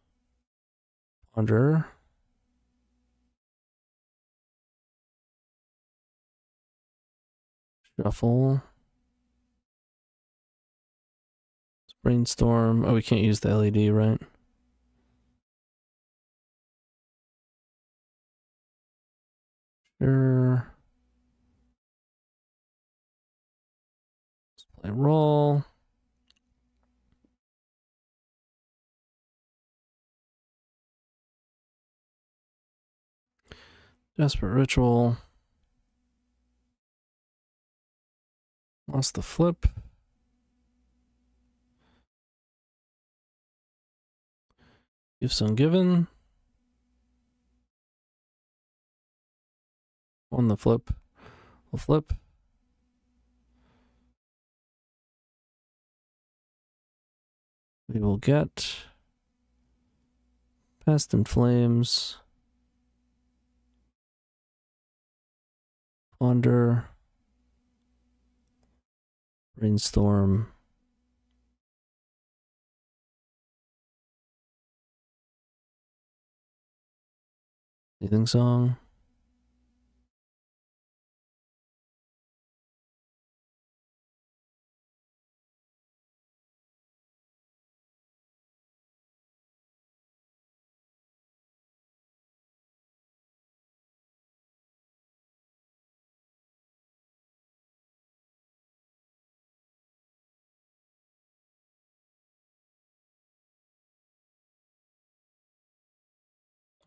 ponder. Shuffle. Brainstorm. Oh, we can't use the LED, right? Sure. Let's play roll. Desperate Ritual. Lost the flip. Gifts Ungiven. On the flip. We'll flip. We will get Past in Flames. Ponder. Brainstorm. Breathing Song.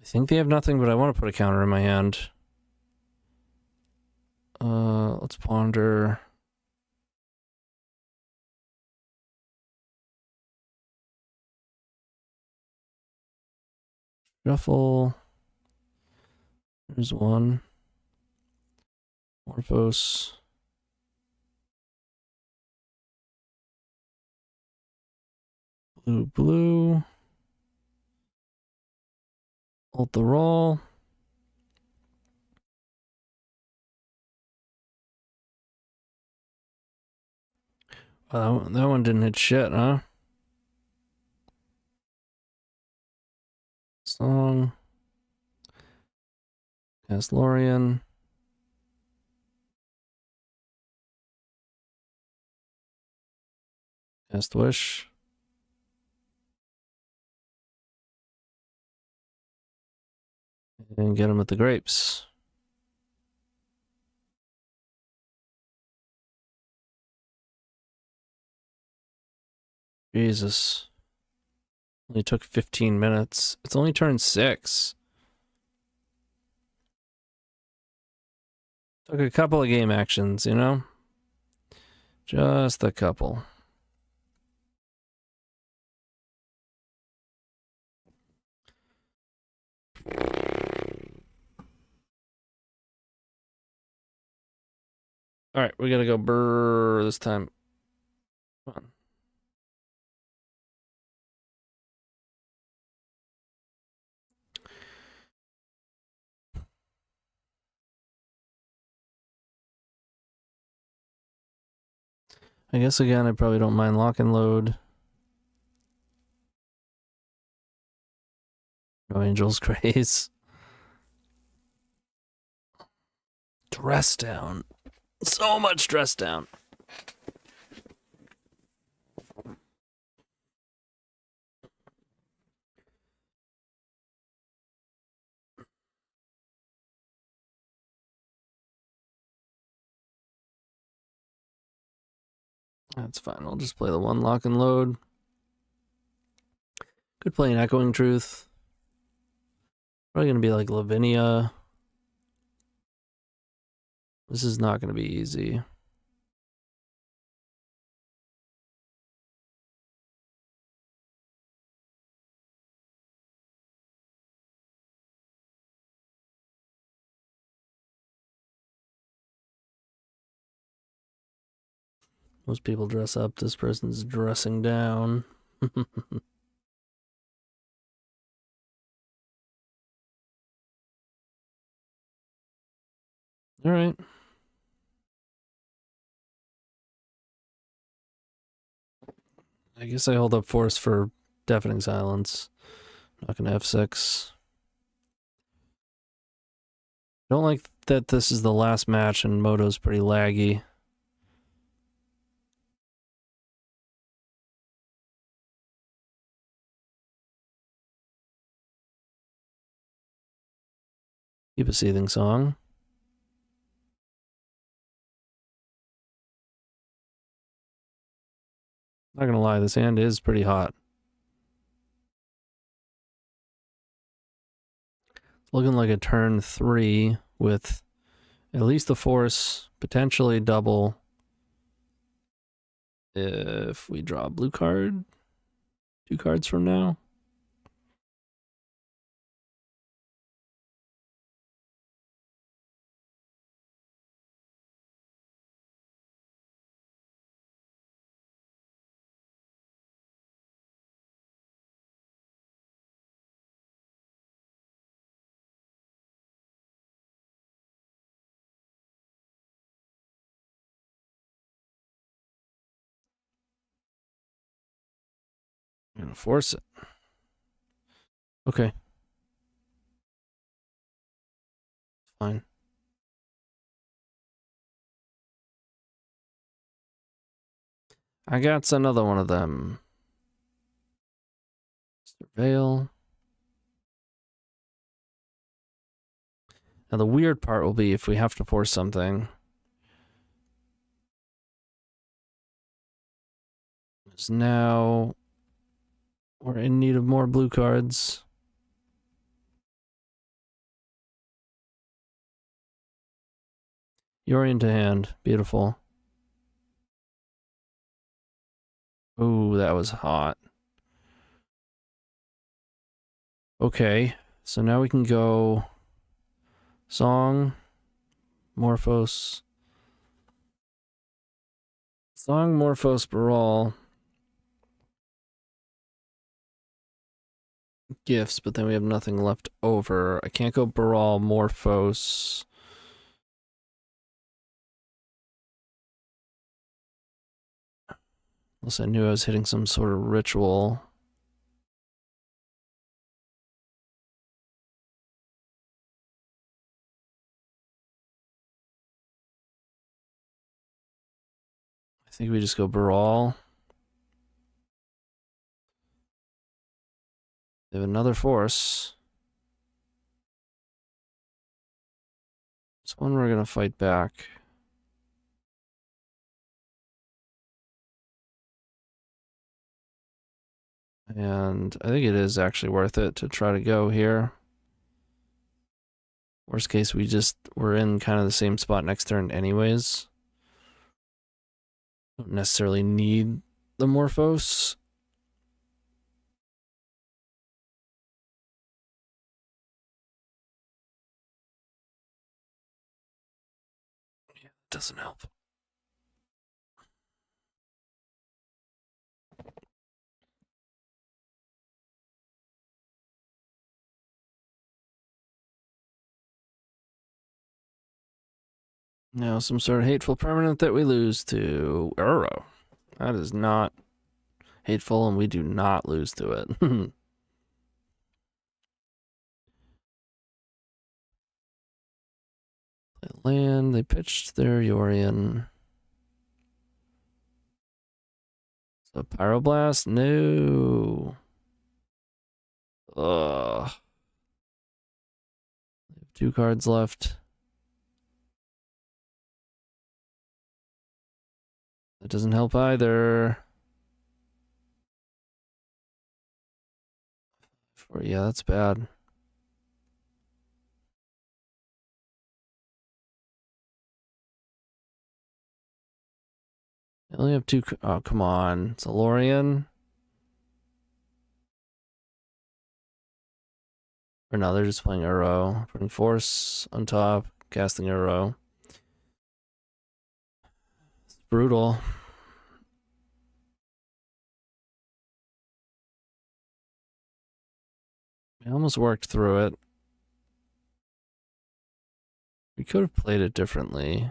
I think they have nothing, but I want to put a counter in my hand. Let's ponder. Shuffle. There's one. Morphose. Blue. Ult the roll. That one didn't hit shit, huh? Song. Cast Yorion. Cast Wish. And get him with the grapes. Jesus. Only took 15 minutes. It's only turn 6. Took a couple of game actions, you know? Just a couple. Alright, we gotta go brrr this time. Come on. I guess again, I probably don't mind lock and load. No Angel's Craze. Dress down. So much dress down. That's fine. I'll just play the one lock and load. Could play an Echoing Truth. Probably gonna be like Lavinia. This is not gonna be easy. Most people dress up. This person's dressing down. All right. I guess I hold up force for deafening silence. Not gonna F6. Don't like that this is the last match and Moto's pretty laggy. Keep a Seething Song. Not gonna lie, this hand is pretty hot. It's looking like a turn 3 with at least the force, potentially double. If we draw a blue card 2 cards from now. I'm gonna force it. Okay. Fine. I got another one of them. Surveil. Now the weird part will be if we have to force something. Because now we're in need of more blue cards. Yorion to hand. Beautiful. Oh, that was hot. Okay, so now we can go Song, Morphose. Song, Morphose, Baral. Gifts, but then we have nothing left over. I can't go Baral, Morphose. Unless I knew I was hitting some sort of ritual. I think we just go Baral. They have another force. This one we're gonna fight back. And I think it is actually worth it to try to go here. Worst case, we're in kind of the same spot next turn anyways. Don't necessarily need the Morphose. Yeah, it doesn't help. Now some sort of hateful permanent that we lose to Uro. That is not hateful, and we do not lose to it. Play land, they pitched their Yorion. So Pyroblast, no. Ugh. They have 2 cards left. That doesn't help either. Yeah, that's bad. only have two. Oh, come on. It's a Yorion. Or no, they're just playing Uro. Putting Force on top, casting Uro. It's brutal. I almost worked through it. We could have played it differently.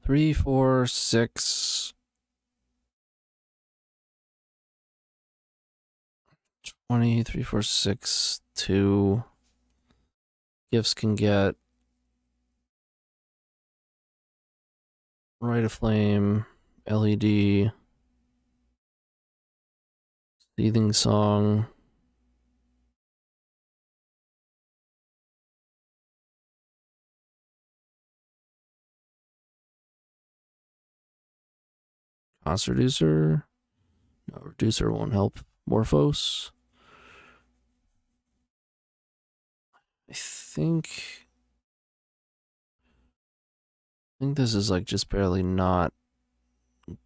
Three, 4, 6, 20, 3, 4, 6, 2. Gifts can get Rite of Flame, LED, Seething Song. Cost Reducer. No, Reducer won't help. Morphose. I think this is like just barely not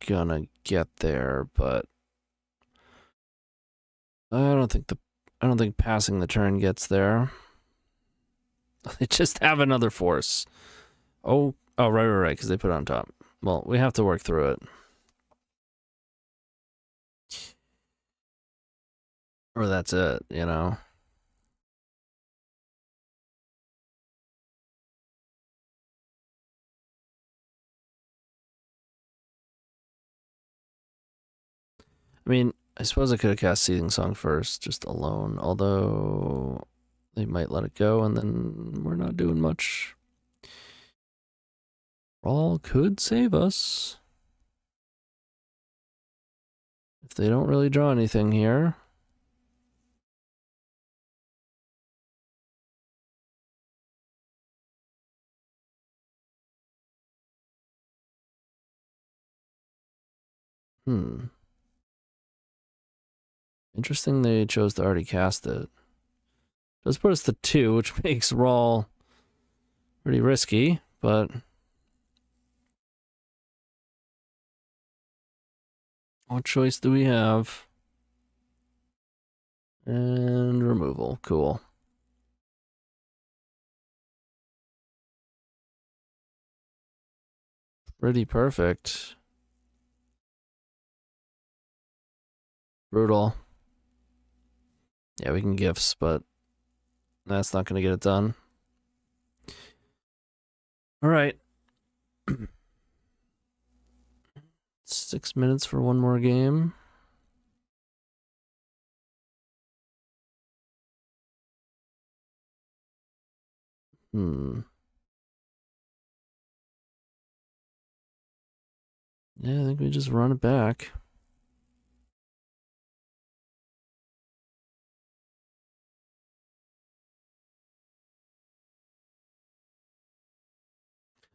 gonna get there, but I don't think passing the turn gets there. They just have another force. Oh, right, because they put it on top. Well, we have to work through it. Or that's it, you know? I mean, I suppose I could have cast Seething Song first, just alone, although they might let it go and then we're not doing much. RAL could save us. If they don't really draw anything here. Interesting they chose to already cast it. Does put us to 2, which makes RAL pretty risky, but what choice do we have? And removal, cool. Pretty perfect. Brutal. Yeah, we can gifts, but that's not going to get it done. All right. 6 minutes for one more game. Yeah, I think we just run it back.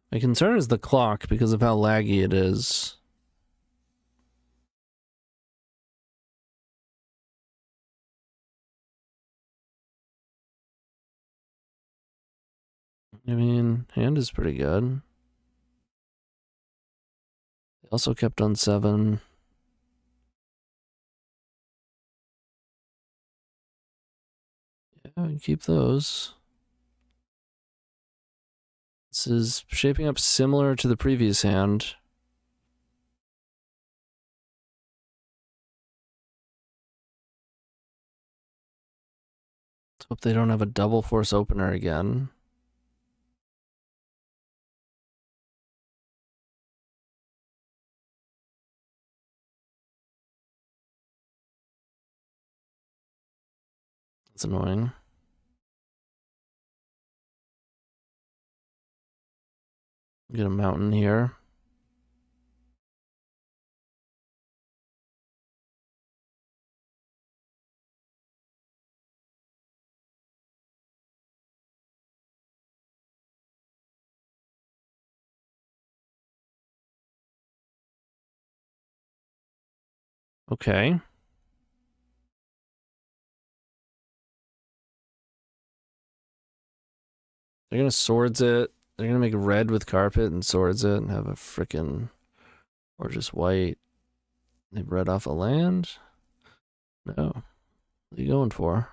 My concern is the clock because of how laggy it is. I mean, hand is pretty good. They also kept on 7. Yeah, keep those. This is shaping up similar to the previous hand. Let's hope they don't have a double force opener again. That's annoying. Get a mountain here. Okay. They're gonna swords it. They're gonna make red with carpet and swords it and have a frickin' or just white. They've read off a land? No. What are you going for?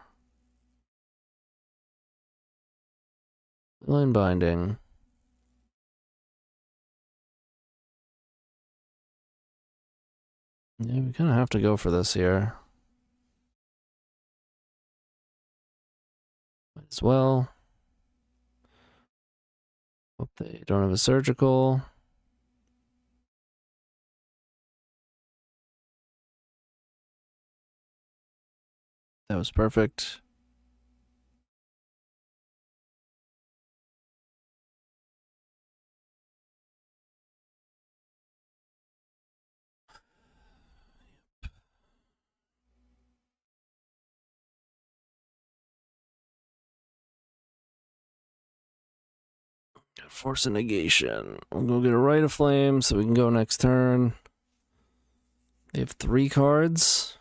Line binding. Yeah, we kind of have to go for this here. Might as well. Hope they don't have a surgical. That was perfect. Force a negation. We'll go get a Rite of Flame so we can go next turn. They have 3 cards.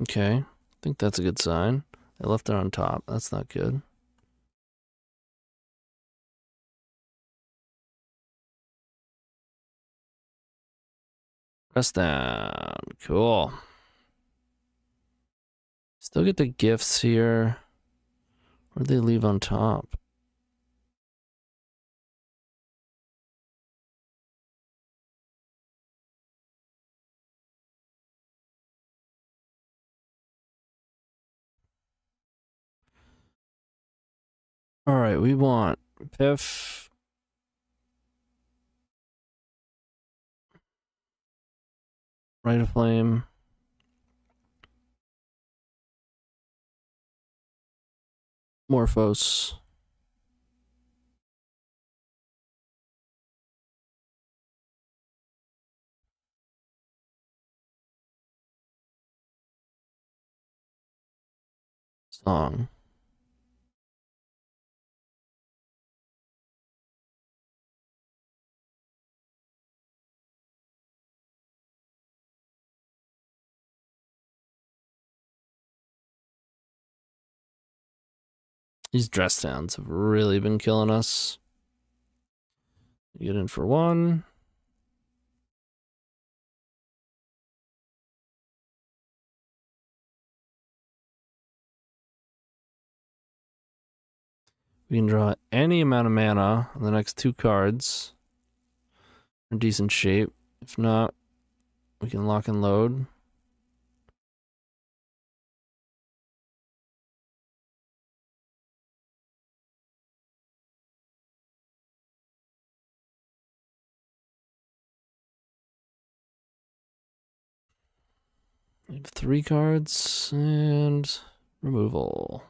Okay, I think that's a good sign. They left it on top. That's not good. Press down. Cool. Still get the gifts here. Where'd they leave on top? Alright, we want Piff. Rite of Flame. Morphose. Song. These dress downs have really been killing us. Get in for 1. We can draw any amount of mana on the next 2 cards. In decent shape. If not, we can lock and load. We have 3 cards and removal.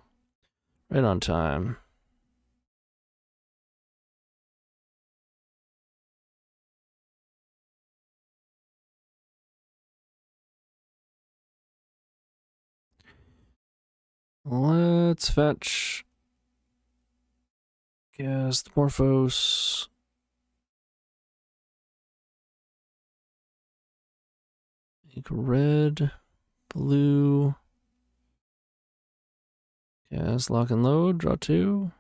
Right on time. Let's fetch. Cast Morphose. Make red, blue. Cast lock and load, draw 2.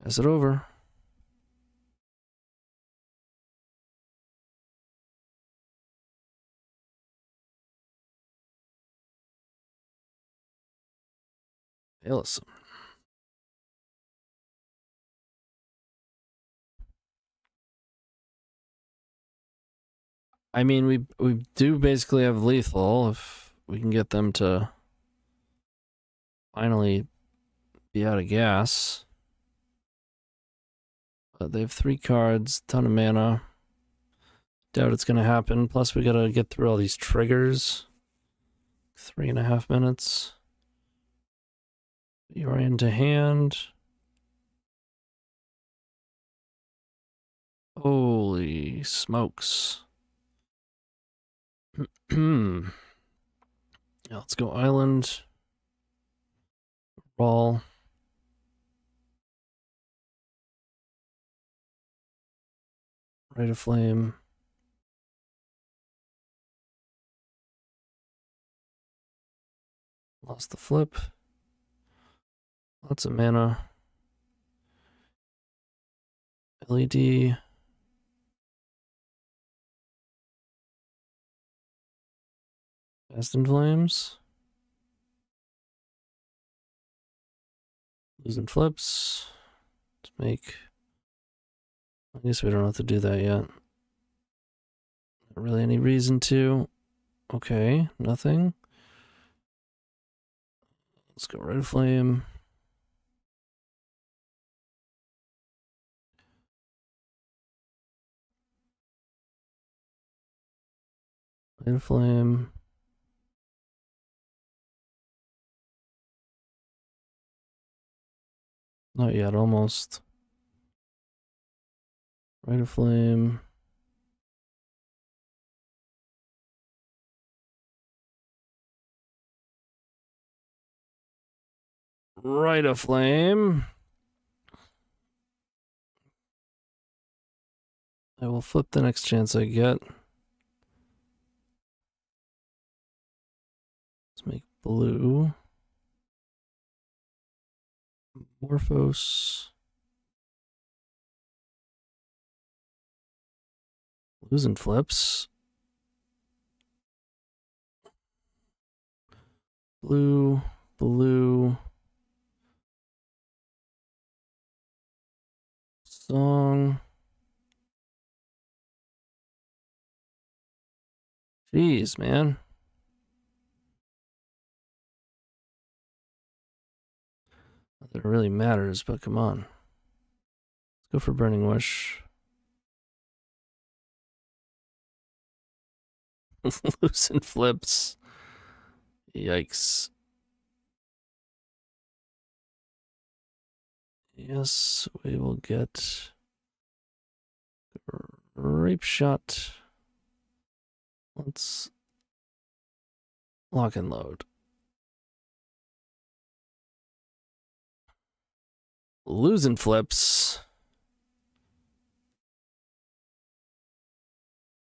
Pass it over. Awesome. I mean, we do basically have lethal if we can get them to finally be out of gas. But they have 3 cards, ton of mana. Doubt it's gonna happen. Plus, we gotta get through all these triggers. 3.5 minutes. Yorion to hand. Holy smokes. Yeah, let's go island. RAL. Rite of Flame. Lost the flip. Lots of mana. LED. Fast in Flames. Losing flips. Let's make... I guess we don't have to do that yet. Not really any reason to. Okay, nothing. Let's go Red Flame. Red Flame. Not yet, almost. Red Flame. Rite of Flame. I will flip the next chance I get. Let's make blue. Manamorphose. Losing flips. Blue, blue. Song. Jeez, man. Not that it really matters, but come on. Let's go for Burning Wish. Losing flips. Yikes. Yes, we will get Grapeshot. Let's lock and load. Losing flips.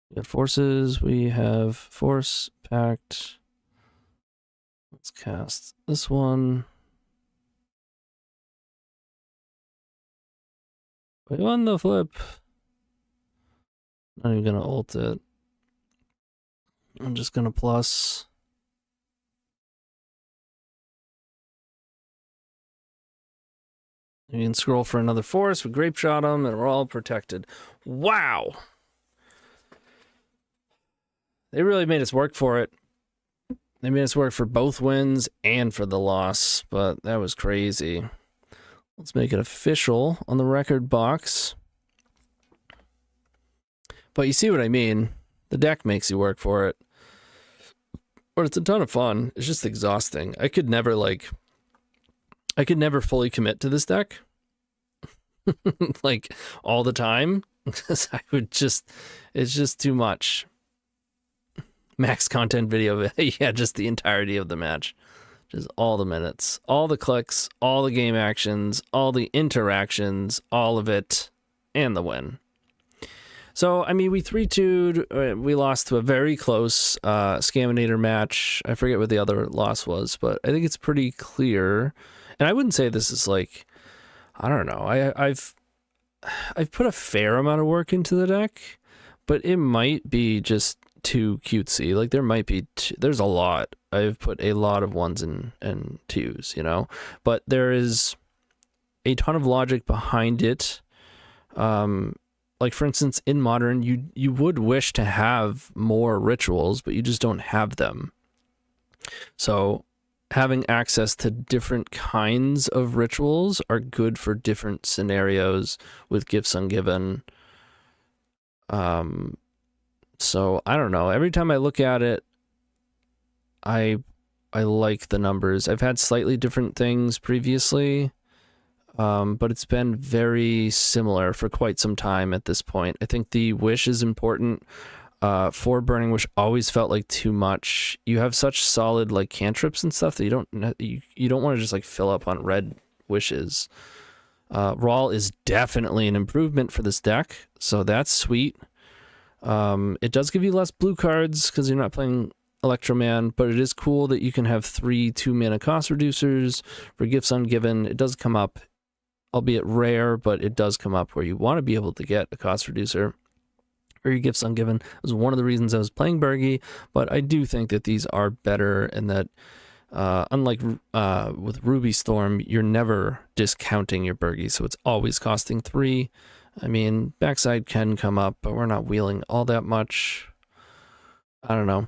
We got forces. We have force pact. Let's cast this one. We won the flip. Not even gonna ult it. I'm just gonna plus. You can scroll for another force. We Grapeshot them, and we're all protected. Wow! They really made us work for it. They made us work for both wins and for the loss, but that was crazy. Let's make it official on the record box. But you see what I mean. The deck makes you work for it. But it's a ton of fun. It's just exhausting. I could never fully commit to this deck. Like, all the time. Because it's just too much. Max content video, yeah, just the entirety of the match. Just all the minutes, all the clicks, all the game actions, all the interactions, all of it, and the win. So, I mean, we 3-2'd, we lost to a very close Scaminator match. I forget what the other loss was, but I think it's pretty clear. And I wouldn't say this is like, I don't know, I've put a fair amount of work into the deck, but it might be just too cutesy. Like, there might be there's a lot. I've put a lot of ones and twos, you know, but there is a ton of logic behind it. Like, for instance, in Modern, you would wish to have more rituals, but you just don't have them. So having access to different kinds of rituals are good for different scenarios with Gifts Ungiven. So I don't know. Every time I look at it, I like the numbers. I've had slightly different things previously. but it's been very similar for quite some time at this point. I think the Wish is important. 4 Burning Wish always felt like too much. You have such solid like cantrips and stuff that you don't want to just like fill up on red wishes. RAL is definitely an improvement for this deck, so that's sweet. It does give you less blue cards because you're not playing Electroman, but it is cool that you can have 3 2-mana cost reducers for Gifts Ungiven. It does come up, albeit rare, but it does come up where you want to be able to get a cost reducer for your Gifts Ungiven. It was one of the reasons I was playing Bergie, but I do think that these are better and that unlike with Ruby Storm, you're never discounting your Bergie, so it's always costing 3. I mean, backside can come up, but we're not wheeling all that much. I don't know.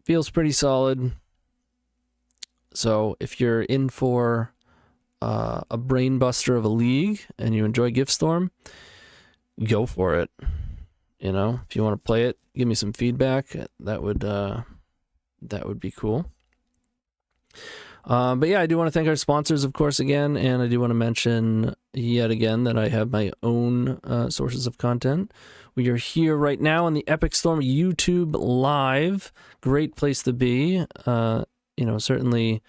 Feels pretty solid. So if you're in for a brain buster of a league and you enjoy Gift Storm, go for it. You know, if you want to play it, give me some feedback. That would be cool. But yeah, I do want to thank our sponsors, of course, again, and I do want to mention yet again that I have my own sources of content. We are here right now on the Epic Storm YouTube Live. Great place to be. You know, certainly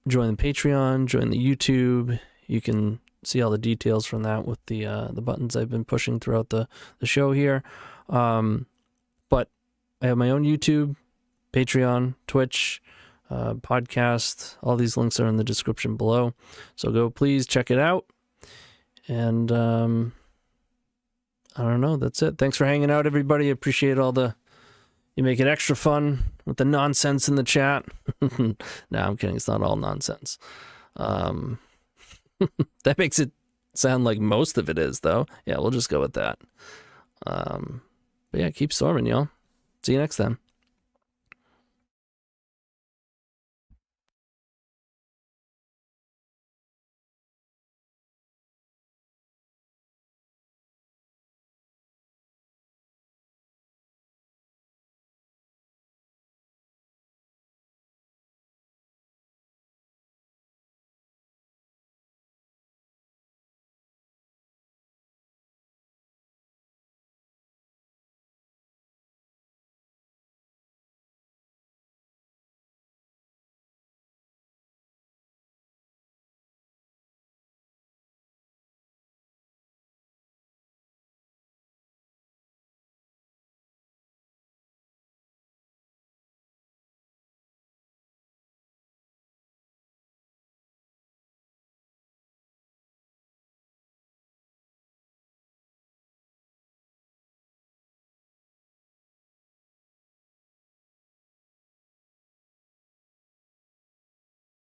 join the Patreon, join the YouTube. You can see all the details from that with the buttons I've been pushing throughout the show here. But I have my own YouTube, Patreon, Twitch, podcast. All these links are in the description below. So go please check it out. And I don't know, that's it. Thanks for hanging out, everybody. Appreciate you make it extra fun with the nonsense in the chat. No, I'm kidding. It's not all nonsense. That makes it sound like most of it is, though. Yeah, we'll just go with that. But yeah, keep storming, y'all. See you next time.